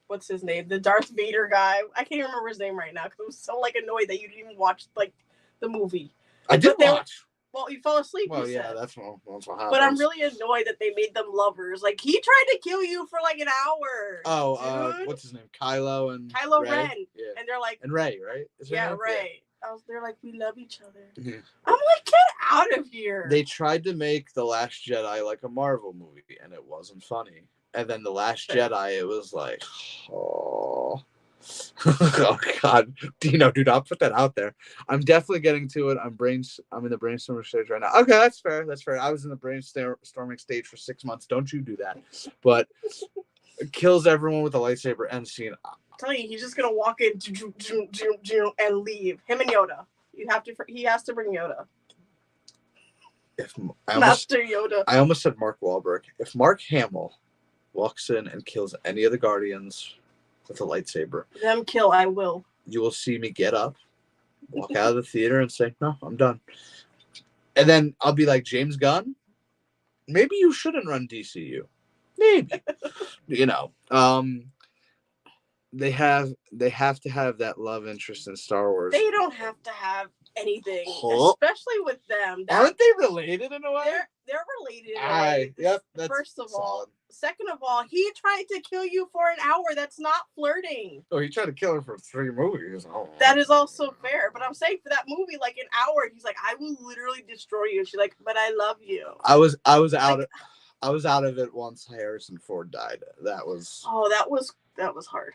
what's his name? The Darth Vader guy. I can't even remember his name right now because I was so annoyed that you didn't even watch the movie. I did watch. Well, you fell asleep. Well, you yeah, said. that's what happens. But I'm really annoyed that they made them lovers. Like he tried to kill you for like an hour. Oh, what's his name? Kylo Ren. Yeah. And they're like, and Ray, right? Is yeah, Ray? Ray. They're like, we love each other. Yeah. I'm like, get out of here. They tried to make The Last Jedi like a Marvel movie, and it wasn't funny. And then The Last Jedi, it was like, oh, oh God, do not put that out there. I'm definitely getting to it. I'm in the brainstorming stage right now. Okay, that's fair. I was in the brainstorming stage for 6 months. Don't you do that? But it kills everyone with a lightsaber end scene. I'm telling you, he's just gonna walk in and leave. Him and Yoda. He has to bring Yoda. Master Yoda. I almost said Mark Wahlberg. If Mark Hamill walks in and kills any of the Guardians with a lightsaber, them kill, I will. You will see me get up, walk out of the theater, and say, "No, I'm done." And then I'll be like, James Gunn, maybe you shouldn't run DCU. Maybe, They have to have that love interest in Star Wars. They don't have to have anything, especially with them. Aren't they related in a way? They're related in a way. Yep. That's First of all. solid. Second of all, he tried to kill you for an hour. That's not flirting. Oh, he tried to kill her for 3 movies. Oh. That is also fair. But I'm saying for that movie, like an hour, he's like, I will literally destroy you. She's like, but I love you. I was out of it once Harrison Ford died. That was hard. That was hard.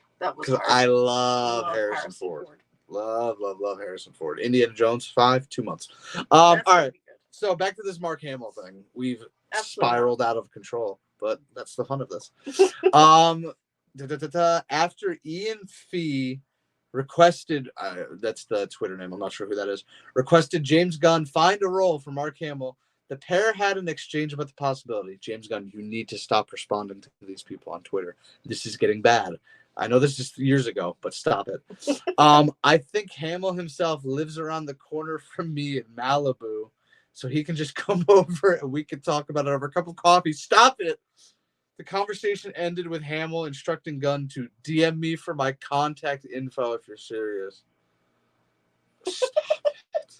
I love Harrison Ford. Love Harrison Ford. Indiana Jones 5, 2 months. All right. So back to this Mark Hamill thing. We've spiraled out of control, but that's the fun of this. After Ian Fee requested, that's the Twitter name, I'm not sure who that is, requested James Gunn find a role for Mark Hamill, the pair had an exchange about the possibility. James Gunn, you need to stop responding to these people on Twitter. This is getting bad. I know this is years ago, but stop it. I think Hamill himself lives around the corner from me in Malibu, so he can just come over and we can talk about it over a cup of coffee. Stop it. The conversation ended with Hamill instructing Gunn to DM me for my contact info if you're serious. Stop it.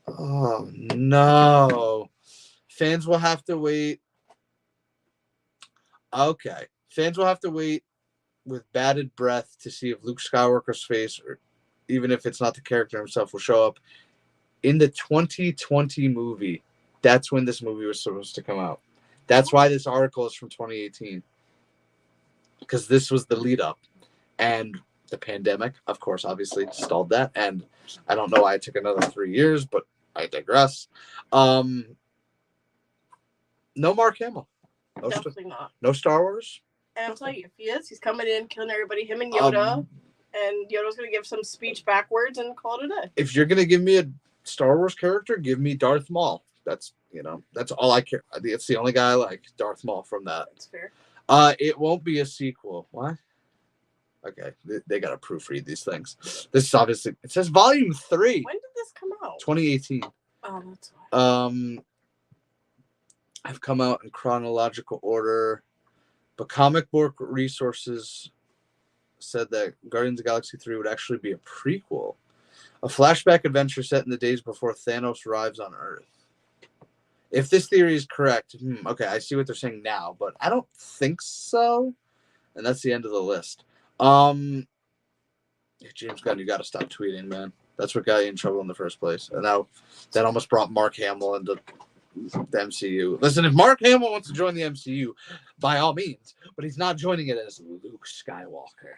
Oh, no. Fans will have to wait. Okay. Fans will have to wait with bated breath to see if Luke Skywalker's face, or even if it's not the character himself, will show up in the 2020 movie. That's when this movie was supposed to come out. That's why this article is from 2018. Because this was the lead up. And the pandemic, of course, obviously stalled that. And I don't know why it took another 3 years, but I digress. No Mark Hamill. Definitely not. No Star Wars. And I'll tell you, if he is, he's coming in, killing everybody. Him and Yoda, and Yoda's gonna give some speech backwards and call it a day. If you're gonna give me a Star Wars character, give me Darth Maul. That's that's all I care. It's the only guy I like, Darth Maul from that. That's fair. It won't be a sequel. What? Okay, they gotta proofread these things. This is obviously, it says Volume 3. When did this come out? 2018. Oh, that's why. I've come out in chronological order, but Comic Book Resources said that Guardians of the Galaxy 3 would actually be a prequel, a flashback adventure set in the days before Thanos arrives on Earth. If this theory is correct, okay, I see what they're saying now, but I don't think so. And that's the end of the list. James Gunn, you got to stop tweeting, man. That's what got you in trouble in the first place. And now that almost brought Mark Hamill into the MCU. Listen, if Mark Hamill wants to join the MCU, by all means, but he's not joining it as Luke Skywalker.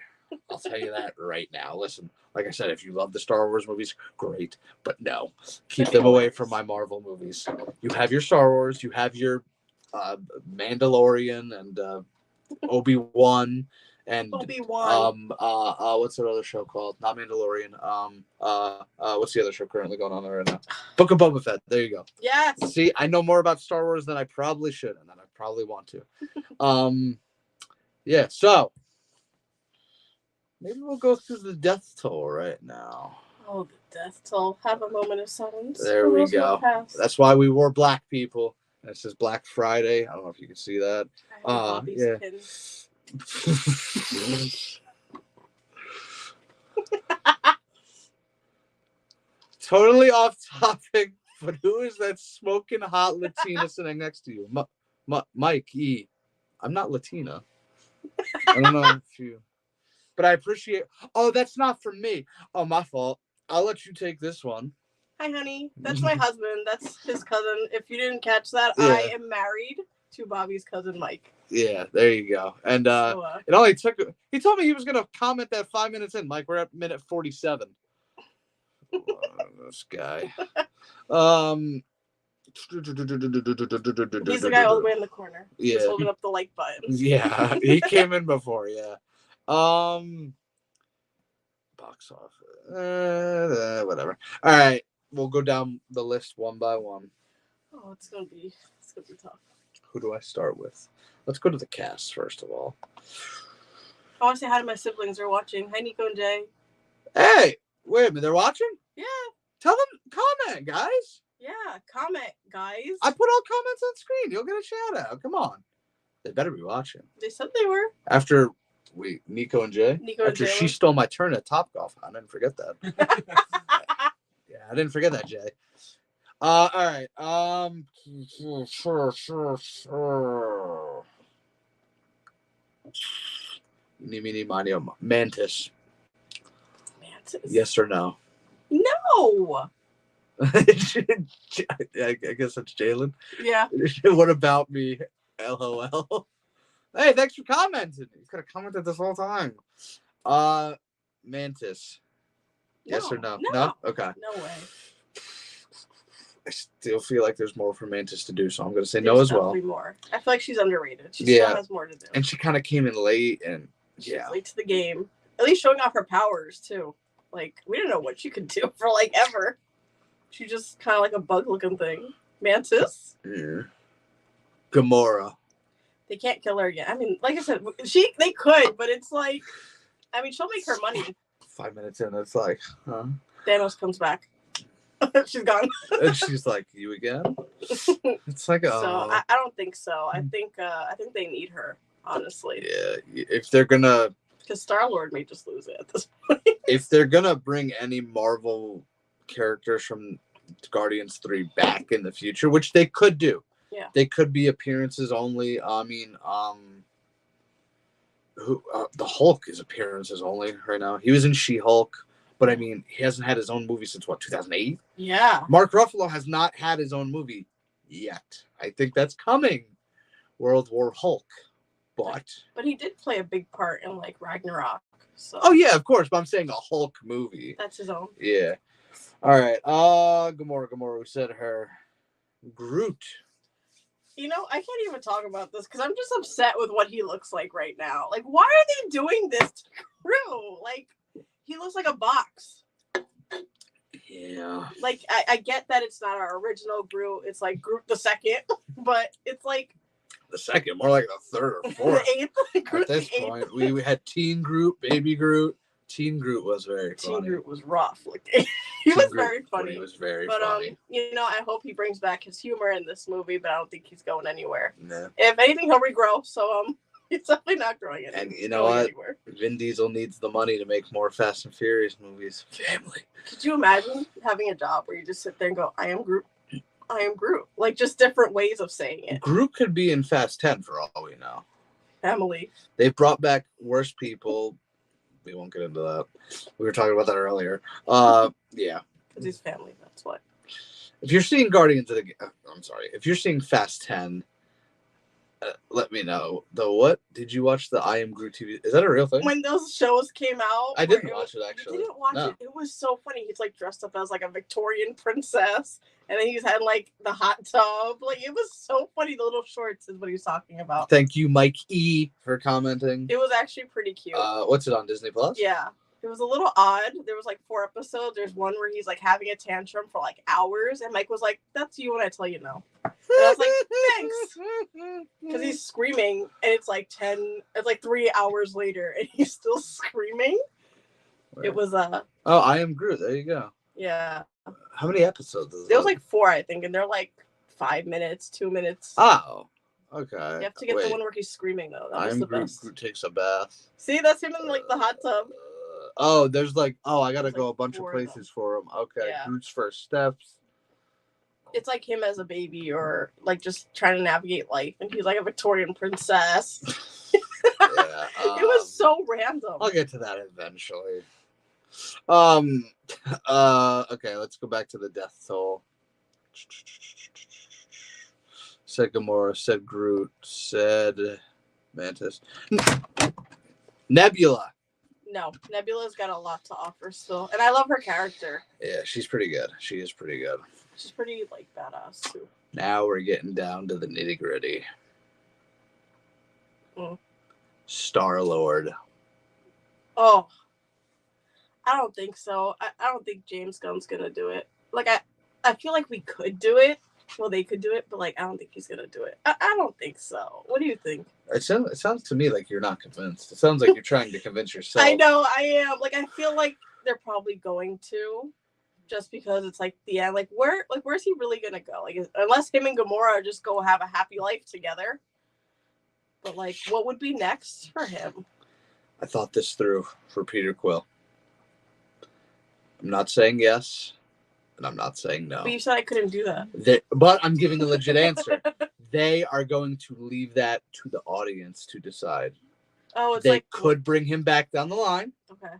I'll tell you that right now. Listen, like I said, if you love the Star Wars movies, great. But no, keep them away from my Marvel movies. You have your Star Wars, you have your Mandalorian and Obi-Wan. And Obi-Wan. What's that other show called? Not Mandalorian. What's the other show currently going on there right now? Book of Boba Fett. There you go. Yes. See, I know more about Star Wars than I probably should, and that I probably want to. Yeah. So maybe we'll go through the death toll right now. Oh, the death toll. Have a moment of silence. There we go. That's why we wore black, people. And it says Black Friday. I don't know if you can see that. Yeah. Totally off topic, but who is that smoking hot Latina sitting next to you? Mike E. I'm not Latina. I don't know if you, but I appreciate. Oh, that's not for me. Oh, my fault. I'll let you take this one. Hi, honey. That's my husband. That's his cousin. If you didn't catch that, Yeah. I am married to Bobby's cousin, Mike. Yeah, there you go. And it only took. He told me he was gonna comment that 5 minutes in. Mike, we're at minute 47. This guy. He's the guy all the way in the corner. Yeah. Just holding up the like button. Yeah, he came in before. Yeah. Box office. Whatever. All right, we'll go down the list one by one. Oh, it's gonna be tough. Who do I start with? Let's go to the cast first of all. I want to say hi to my siblings. They're watching. Hi, Nico and Jay. Hey, wait a minute. They're watching? Yeah. Tell them, comment, guys. Yeah, comment, guys. I put all comments on screen. You'll get a shout out. Come on. They better be watching. They said they were. After Nico and Jay? After she stole my turn at Topgolf. I didn't forget that. Yeah, I didn't forget that, Jay. All right. Mantis. Yes or no? No. I guess that's Jalen. Yeah. What about me? LOL. Hey, thanks for commenting. You could have commented this whole time. Mantis. Yes or no? No? Okay. No way. I still feel like there's more for Mantis to do, so I'm going to say no as well. More. I feel like she's underrated. She still has more to do. And she kind of came in late, and she's late to the game. At least showing off her powers, too. Like, we didn't know what she could do for, like, ever. She's just kind of like a bug-looking thing. Mantis. Yeah. Gamora. They can't kill her yet. I mean, like I said, they could, but it's like, I mean, she'll make her money. 5 minutes in, it's like, huh? Thanos comes back. She's gone. And she's like, you again? It's like, oh. So I don't think so. I think they need her, honestly. Yeah, if they're gonna, because Star-Lord may just lose it at this point. If they're gonna bring any Marvel characters from Guardians 3 back in the future, which they could do. Yeah. They could be appearances only. I mean, the Hulk is appearances only right now. He was in She-Hulk, but I mean, he hasn't had his own movie since what, 2008? Yeah. Mark Ruffalo has not had his own movie yet. I think that's coming. World War Hulk. But he did play a big part in like Ragnarok. So. Oh yeah, of course. But I'm saying a Hulk movie. That's his own. Yeah. All right. Gamora. We said her. Groot. You know, I can't even talk about this because I'm just upset with what he looks like right now. Like, why are they doing this to Groot? Like, he looks like a box. Yeah. Like, I get that it's not our original Groot. It's like Groot the second, but it's like The second, more like the third or fourth. the eighth. Groot At this the point, eighth. we had Teen Groot, Baby Groot. Teen Groot was very funny. Teen Groot was rough. Like, he was very funny. He was very but funny. you know, I hope he brings back his humor in this movie, but I don't think he's going anywhere. Nah. If anything, he'll regrow. So he's definitely not growing anywhere. And you know what? Anywhere. Vin Diesel needs the money to make more Fast and Furious movies. Family. Could you imagine having a job where you just sit there and go, "I am Groot. I am Groot." Like, just different ways of saying it. Groot could be in Fast 10 for all we know. Family. They've brought back worse people. We won't get into that. We were talking about that earlier. Yeah. Because he's family, that's what. If you're seeing Guardians of the... I'm sorry. If you're seeing Fast 10, let me know. What? Did you watch the I Am Groot TV? Is that a real thing? When those shows came out... I didn't watch it, actually. You didn't watch it? It was so funny. He's, like, dressed up as, like, a Victorian princess. And then he's had, like, the hot tub. Like, it was so funny. The little shorts is what he was talking about. Thank you, Mike E., for commenting. It was actually pretty cute. What's it on, Disney+? Yeah. It was a little odd. There was, like, 4 episodes. There's one where he's, like, having a tantrum for, like, hours. And Mike was like, "That's you when I tell you no." And I was like, "Thanks." Because he's screaming. And it's, like, 3 hours later. And he's still screaming. Where? It was, Oh, I Am Groot. There you go. Yeah. How many episodes is there was, like, 4, I think. And they're, like, 5 minutes, 2 minutes. Oh. Okay. You have to get the one where he's screaming, though. That was the best. Groot takes a bath. See, that's him in, like, the hot tub. There's like, I gotta go a bunch of places for him. Okay, yeah. Groot's first steps. It's like him as a baby, or like just trying to navigate life, and he's like a Victorian princess. Yeah, it was so random. I'll get to that eventually. Okay, let's go back to the death toll. Said Gamora, said Groot, said Mantis. Nebula. No, Nebula's got a lot to offer still. And I love her character. Yeah, she's pretty good. She is pretty good. She's pretty, like, badass, too. Now we're getting down to the nitty-gritty. Star-Lord. Oh. I don't think so. I don't think James Gunn's gonna do it. Like, I feel like we could do it. Well, they could do it, but, like, I don't think he's gonna do it. I don't think so. What do you think? It sounds to me like you're not convinced. It sounds like you're trying to convince yourself. I know, I am. Like, I feel like they're probably going to, just because it's like the end. Like, where's he really gonna go? Like, unless him and Gamora just go have a happy life together. But, like, what would be next for him? I thought this through for Peter Quill. I'm not saying yes. And I'm not saying no. But you said I couldn't do that. But I'm giving a legit answer. They are going to leave that to the audience to decide. Oh, it's they like... could bring him back down the line. Okay.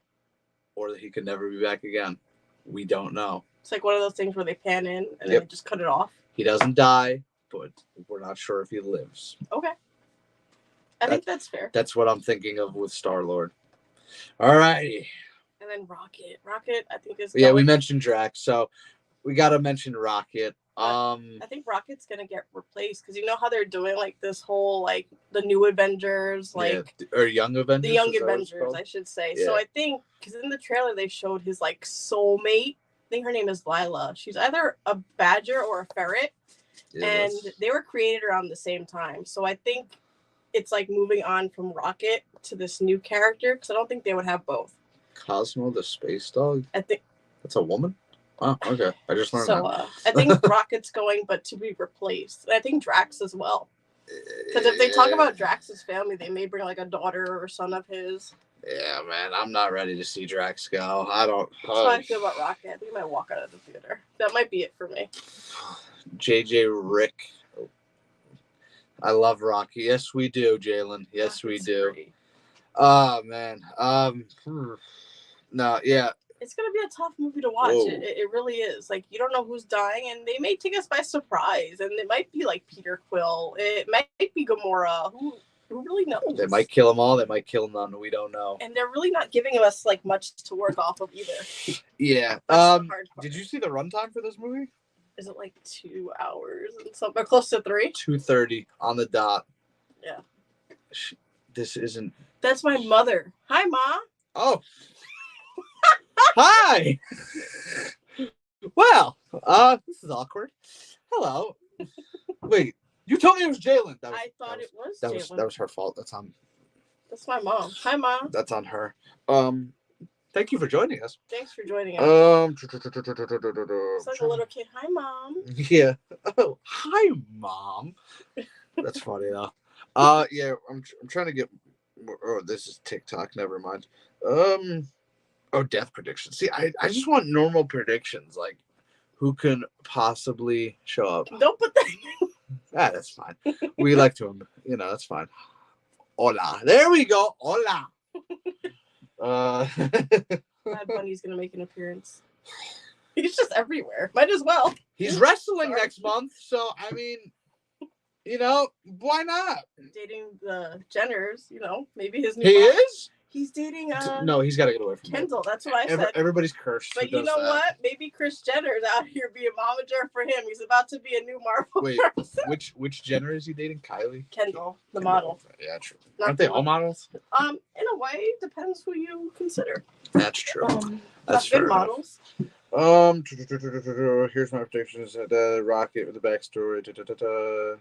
Or that he could never be back again. We don't know. It's like one of those things where they pan in and then they just cut it off. He doesn't die, but we're not sure if he lives. Okay. I think that's fair. That's what I'm thinking of with Star-Lord. All righty. And then Rocket. Rocket, I think, is... Yeah, we mentioned Drax, so we got to mention Rocket. I think Rocket's going to get replaced, because you know how they're doing, like, this whole, like, the new Avengers, like... Yeah. Or Young Avengers? The Young Avengers, I should say. Yeah. So I think, because in the trailer they showed his, like, soulmate. I think her name is Lila. She's either a badger or a ferret. Yes. And they were created around the same time. So I think it's, like, moving on from Rocket to this new character, because I don't think they would have both. Cosmo the space dog? I think that's a woman. Oh, okay. I just learned that. I think Rocket's going, but to be replaced. And I think Drax as well. Because if they talk about Drax's family, they may bring like a daughter or son of his. Yeah, man, I'm not ready to see Drax go. I don't. That's how I feel about Rocket. I think I might walk out of the theater. That might be it for me. JJ Rick. I love Rocky. Yes, we do, Jalen. Yes, we do. Great. Oh man. No, yeah. It's gonna be a tough movie to watch. It really is. Like, you don't know who's dying, and they may take us by surprise. And it might be like Peter Quill. It might be Gamora. Who really knows? They might kill them all. They might kill none. We don't know. And they're really not giving us like much to work off of either. Yeah. Did you see the runtime for this movie? is it like 2 hours and something? Or close to 3? 2:30 on the dot. Yeah. This isn't. That's my mother. Hi, Ma. Oh. Hi. Well, this is awkward. Hello. Wait, you told me it was Jalen. I thought it was that Jalen. that was her fault. That's my mom. Hi, Ma. That's on her. Thank you for joining us. Thanks for joining us. It's like a little kid. Hi, Mom. Yeah. Oh, hi, Mom. That's funny though. Yeah, I'm trying to get. Oh, this is TikTok. Never mind. Oh, death predictions. See, I just want normal predictions, like who can possibly show up. Don't put that. That's fine. We like to, that's fine. Hola. There we go. Hola. Bad Bunny's gonna make an appearance. He's just everywhere. Might as well. He's wrestling next month, so I mean, why not? Dating the Jenners, maybe his new. He is. He's dating. No, he's got to get away from Kendall. That's what I said. Everybody's cursed. But you know what? Maybe Kris Jenner's out here being momager for him. He's about to be a new Marvel. Wait, person. which Jenner is he dating? Kylie. Kendall, the model. Yeah, true. Aren't they all models? In a way, depends who you consider. That's true. That's good models. Here's my predictions. Rocket with the backstory.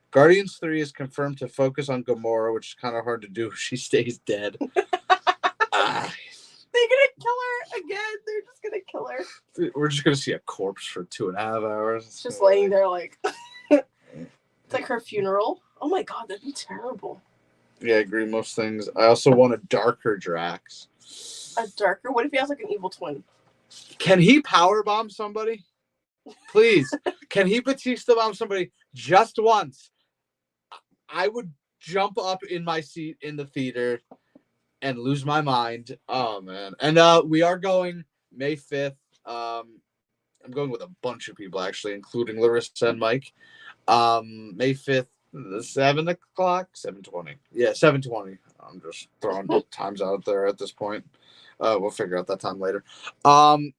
Guardians 3 is confirmed to focus on Gamora, which is kind of hard to do if she stays dead. They're gonna kill her again. They're just gonna kill her. We're just gonna see a corpse for 2.5 hours. It's just laying there like it's like her funeral. Oh my god, that'd be terrible. Yeah, I agree most things. I also want a darker Drax. A darker? What if he has like an evil twin? Can he powerbomb somebody? Please. Can he Batista bomb somebody just once? I would jump up in my seat in the theater and lose my mind. Oh, man. And we are going May 5th. I'm going with a bunch of people, actually, including Loryssa and Mike. May 5th, 7 o'clock? 7:20. Yeah, 7:20. I'm just throwing times out there at this point. We'll figure out that time later.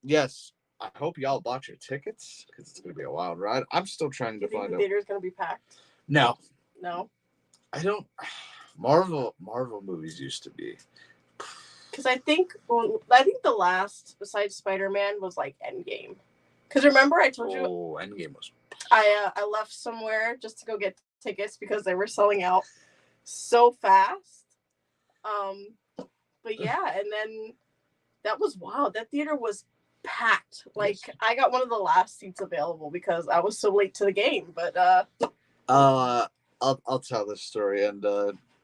Yes. I hope y'all bought your tickets because it's going to be a wild ride. I'm still trying to find out. The theater's going to be packed? No. I don't. Marvel movies used to be. Because I think the last besides Spider-Man was like Endgame. Because remember I told you. Oh, Endgame was. I left somewhere just to go get tickets because they were selling out so fast. But yeah, and then that was wild. That theater was packed. Like I got one of the last seats available because I was so late to the game. But I'll tell this story, and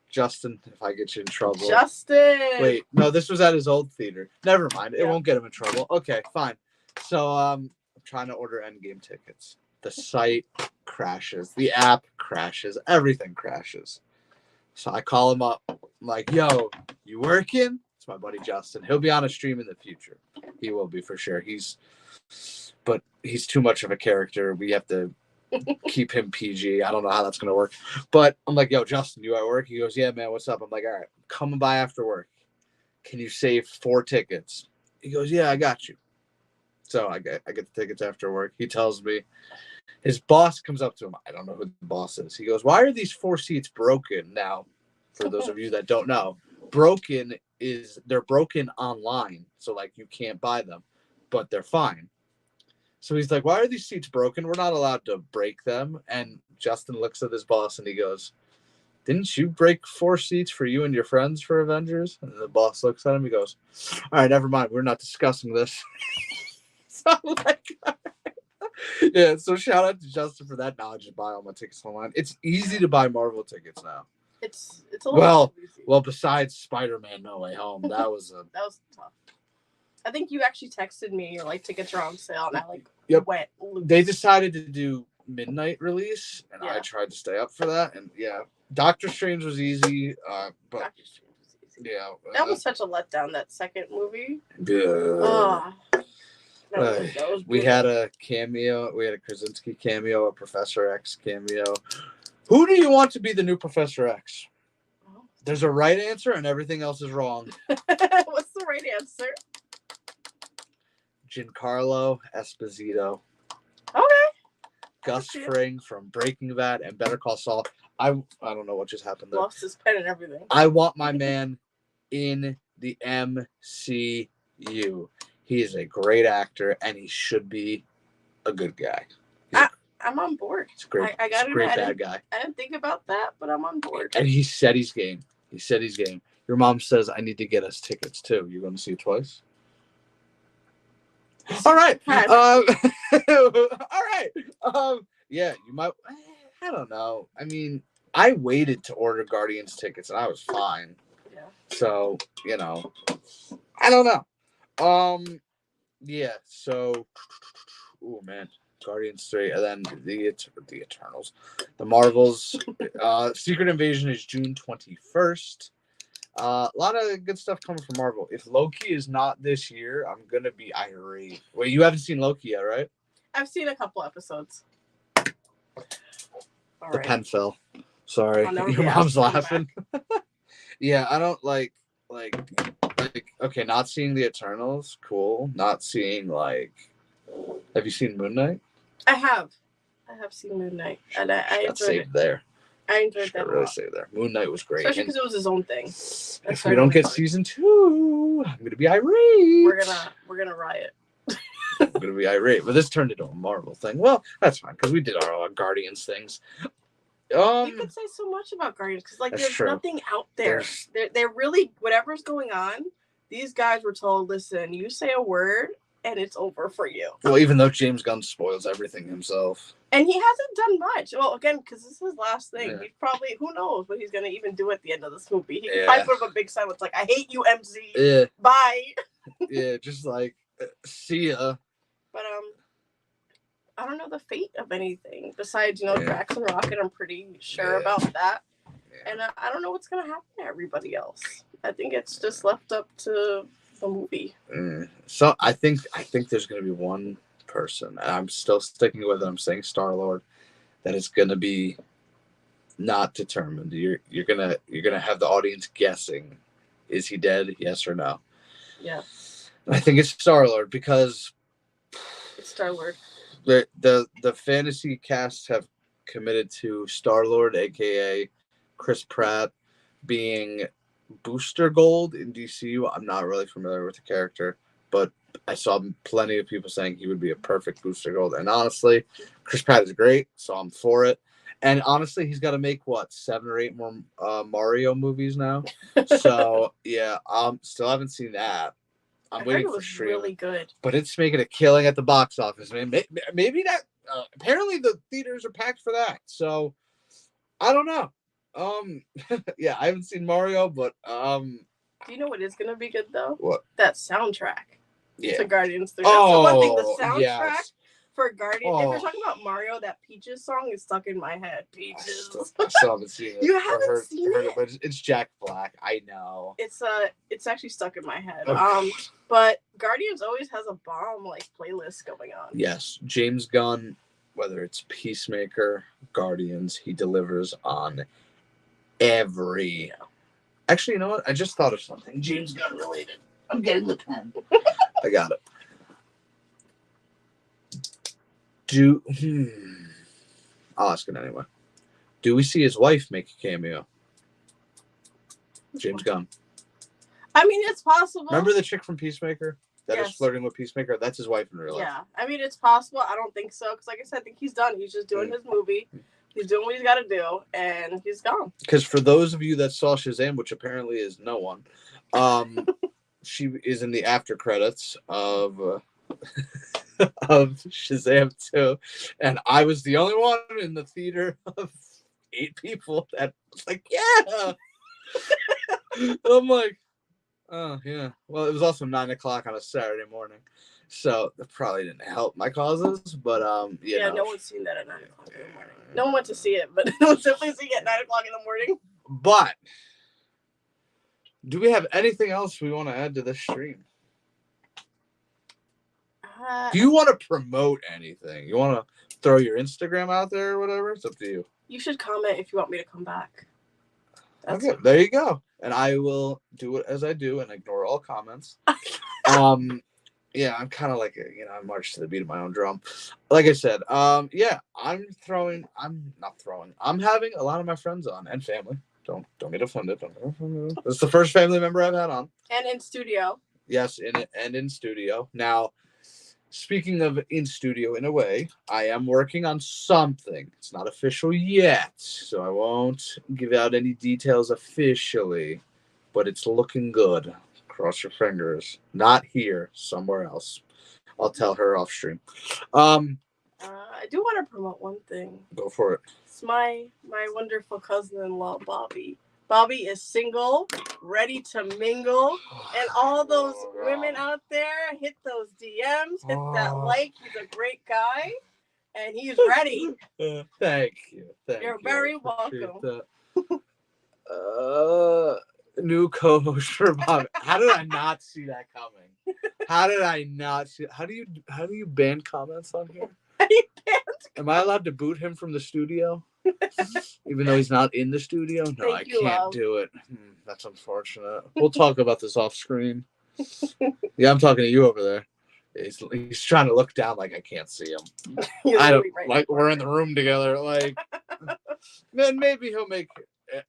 Justin, if I get you in trouble. Justin. Wait, no, this was at his old theater. Never mind. It won't get him in trouble. Okay, fine. So I'm trying to order Endgame tickets. The site crashes. The app crashes. Everything crashes. So I call him up. I'm like, yo, you working? It's my buddy Justin. He'll be on a stream in the future. He will be for sure. But he's too much of a character. We have to keep him PG. I don't know how that's going to work. But I'm like, yo, Justin, you at work? He goes, yeah, man, what's up? I'm like, all right, coming by after work. Can you save 4 tickets? He goes, yeah, I got you. So I get the tickets after work. He tells me. His boss comes up to him. I don't know who the boss is. He goes, why are these 4 seats broken? Now, for those of you that don't know, they're broken online. So, like, you can't buy them, but they're fine. So he's like, why are these seats broken? We're not allowed to break them. And Justin looks at his boss and he goes, didn't you break 4 seats for you and your friends for Avengers? And the boss looks at him. He goes, all right, never mind. We're not discussing this. So I'm like, yeah, so shout out to Justin for that. Now I just buy all my tickets online. It's easy to buy Marvel tickets now. It's a little easy. Well, besides Spider-Man No Way Home, that was tough. I think you actually texted me, you're like, tickets are on sale, and I went loose. They decided to do midnight release, and I tried to stay up for that, and Doctor Strange was easy, but Doctor Strange was easy. Yeah. That was such a letdown, that second movie. Yeah. We good. had a cameo, we had a Krasinski cameo, a Professor X cameo. Who do you want to be the new Professor X? There's a right answer and everything else is wrong. What's the right answer? Giancarlo Esposito. Oh, Gus Fring from Breaking Bad and Better Call Saul. I don't know what just happened there. Lost his pen and everything. I want my man in the MCU. He is a great actor, and he should be a good guy. I'm on board. He's a great, bad guy. I didn't think about that, but I'm on board. And he said he's game. Your mom says I need to get us tickets too. You're going to see it twice? All right. All right. Yeah, you might. I don't know. I mean, I waited to order Guardians tickets, and I was fine. Yeah. So, I don't know. Yeah. So, oh man, Guardians 3, and then the Eternals, the Marvels. Secret Invasion is June 21st. A lot of good stuff coming from Marvel. If Loki is not this year, I'm gonna be irate. Wait, you haven't seen Loki yet, right? I've seen a couple episodes. The pen fell. Sorry, your mom's laughing. Yeah, I don't like. Okay, not seeing the Eternals, cool. Not seeing have you seen Moon Knight? I have seen Moon Knight, and I enjoyed it. There. I enjoyed that. Really say there. Moon Knight was great, especially because it was his own thing. If we don't get season 2, I'm gonna be irate. We're gonna riot. I'm gonna be irate, but this turned into a Marvel thing. Well, that's fine because we did our Guardians things. You could say so much about Guardians because there's nothing out there. They're really whatever's going on. These guys were told, listen, you say a word and it's over for you. Well, even though James Gunn spoils everything himself. And he hasn't done much. Well, again, because this is his last thing. Yeah. He probably, who knows what he's going to even do at the end of this movie. He can probably put up a big sign that's like, I hate you, MC. Yeah. Bye. Yeah, just see ya. But, I don't know the fate of anything besides, Drax and Rocket. I'm pretty sure about that. Yeah. And I don't know what's going to happen to everybody else. I think it's just left up to the movie. So I think there's going to be one person, and I'm still sticking with it. I'm saying Star-Lord, that is going to be not determined. You're gonna have the audience guessing, is he dead? Yes or no? Yeah. And I think it's Star-Lord because it's Star-Lord. The fantasy casts have committed to Star-Lord, aka Chris Pratt, being Booster Gold in DCU. I'm not really familiar with the character, but I saw plenty of people saying he would be a perfect Booster Gold. And honestly, Chris Pratt is great, so I'm for it. And honestly, he's got to make 7 or 8 more Mario movies now. So yeah, still haven't seen that. I'm waiting for stream. Really good, but it's making a killing at the box office. I mean, maybe that. Apparently, the theaters are packed for that. So I don't know. Yeah, I haven't seen Mario, but Do you know what is gonna be good though? What? That soundtrack. Yeah. To Guardians 3. Oh, one thing. The soundtrack for Guardians. Oh. If you're talking about Mario, that Peaches song is stuck in my head. Peaches. I still haven't seen it. You haven't seen it? But it's Jack Black. I know. It's actually stuck in my head. But Guardians always has a bomb playlist going on. Yes, James Gunn. Whether it's Peacemaker, Guardians, he delivers on every. Actually, you know what? I just thought of something. James Gunn related. I'm getting the pen. I got it. I'll ask it anyway. Do we see his wife make a cameo? James Gunn. I mean, it's possible. Remember the chick from Peacemaker that Yes. is flirting with Peacemaker? That's his wife in real life. Yeah, I mean, it's possible. I don't think so because, like I said, I think he's done. He's just doing his movie. He's doing what he's got to do, and he's gone. Because for those of you that saw Shazam, which apparently is no one, she is in the after credits of Shazam 2, and I was the only one in the theater of 8 people that was like, yeah. And I'm like, oh yeah. Well, it was also 9:00 on a Saturday morning, so that probably didn't help my causes. But yeah, no one's seen that at 9:00 in the morning. No one went to see it, but no one's definitely seeing it at 9:00 in the morning. But do we have anything else we want to add to this stream? Do you want to promote anything? You want to throw your Instagram out there or whatever? It's up to you. You should comment if you want me to come back. Okay, there you go. And I will do it as I do and ignore all comments. Yeah, I'm kind of like I march to the beat of my own drum. Like I said, yeah, I'm not throwing. I'm having a lot of my friends on and family. Don't get offended. Don't get offended. This is the first family member I've had on. And in studio. Yes, in studio. Now, speaking of in studio, in a way, I am working on something. It's not official yet, so I won't give out any details officially, but it's looking good. Cross your fingers. Not here, somewhere else. I'll tell her off stream. I do want to promote one thing. Go for it. It's my wonderful cousin-in-law, Bobby. Bobby is single, ready to mingle, and all those women out there, hit those DMs, hit that like. He's a great guy, and he's ready. Thank you. You're very welcome. New co-host for Bob. How did I not see that coming? How did I not see? How do you ban comments on here? Am I allowed to boot him from the studio? Even though he's not in the studio? No, I can't do it. That's unfortunate. We'll talk about this off screen. Yeah, I'm talking to you over there. He's trying to look down like I can't see him. I don't like we're in the room together. Like, man, maybe he'll make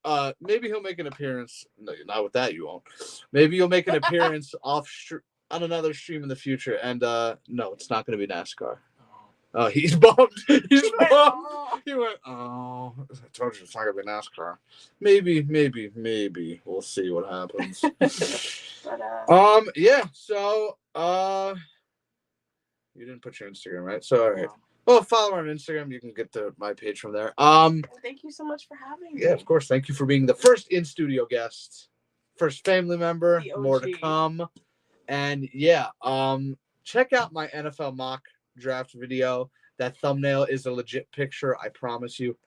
an appearance. No, not with that you won't. Maybe you'll make an appearance on another stream in the future. And no, it's not going to be NASCAR. Oh, he's bummed. He's bummed. He went, oh, I told you it's not going to be NASCAR. Maybe. We'll see what happens. But, yeah, so, you didn't put your Instagram, right? So, all right. Well, follow on Instagram. You can get to my page from there. Thank you so much for having me. Yeah, of course. Thank you for being the first in-studio guest. First family member. More to come. And, yeah, check out my NFL mock draft video. That thumbnail is a legit picture, I promise you.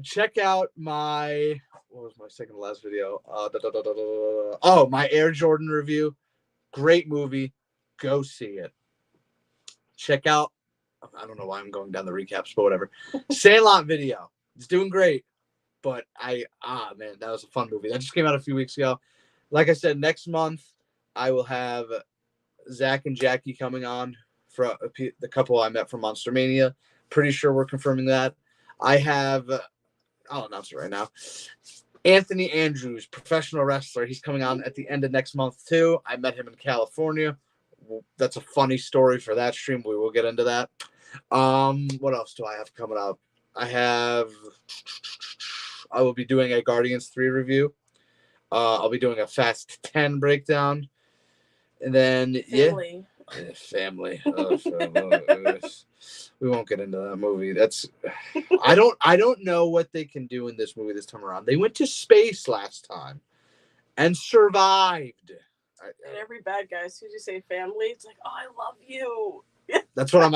Check out my what was my second to last video? My Air Jordan review. Great movie. Go see it. Check out I don't know why I'm going down the recaps, but whatever. Sandlot video. It's doing great. But man, that was a fun movie. That just came out a few weeks ago. Like I said, next month I will have Zach and Jackie coming on for the couple I met from Monster Mania. Pretty sure we're confirming that. I have, I'll announce it right now, Anthony Andrews, professional wrestler. He's coming on at the end of next month too. I met him in California. That's a funny story for that stream. We will get into that. What else do I have coming up? I will be doing a Guardians 3 review. I'll be doing a Fast 10 breakdown. And then family. We won't get into that movie. That's I don't know what they can do in this movie this time around. They went to space last time and survived. And every bad guy, as soon as you say family, it's like, oh, I love you. That's what I'm.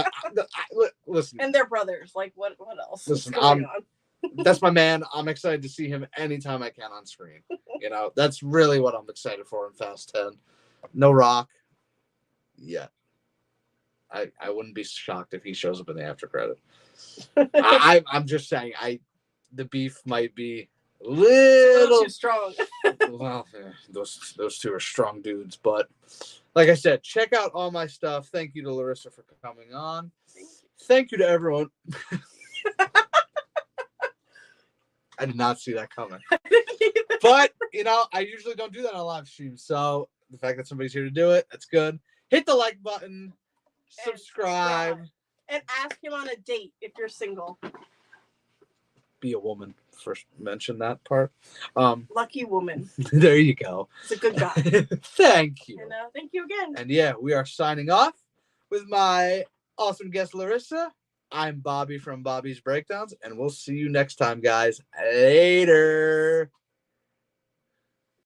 Listen. And they're brothers. Like, what else? Listen, that's my man. I'm excited to see him anytime I can on screen. That's really what I'm excited for in Fast 10. No Rock. Yeah. I wouldn't be shocked if he shows up in the after credit. I'm just saying, the beef might be a little too strong. Well, yeah, those two are strong dudes, but like I said, check out all my stuff. Thank you to Loryssa for coming on. Thank you to everyone. I did not see that coming. But, I usually don't do that on live streams. So the fact that somebody's here to do it, that's good. Hit the like button, subscribe. And ask him on a date if you're single. Be a woman. First mention that part. Lucky woman. There you go. It's a good guy. Thank you. And thank you again. And yeah, we are signing off with my awesome guest, Loryssa. I'm Bobby from Bobby's Breakdowns, and we'll see you next time, guys. Later.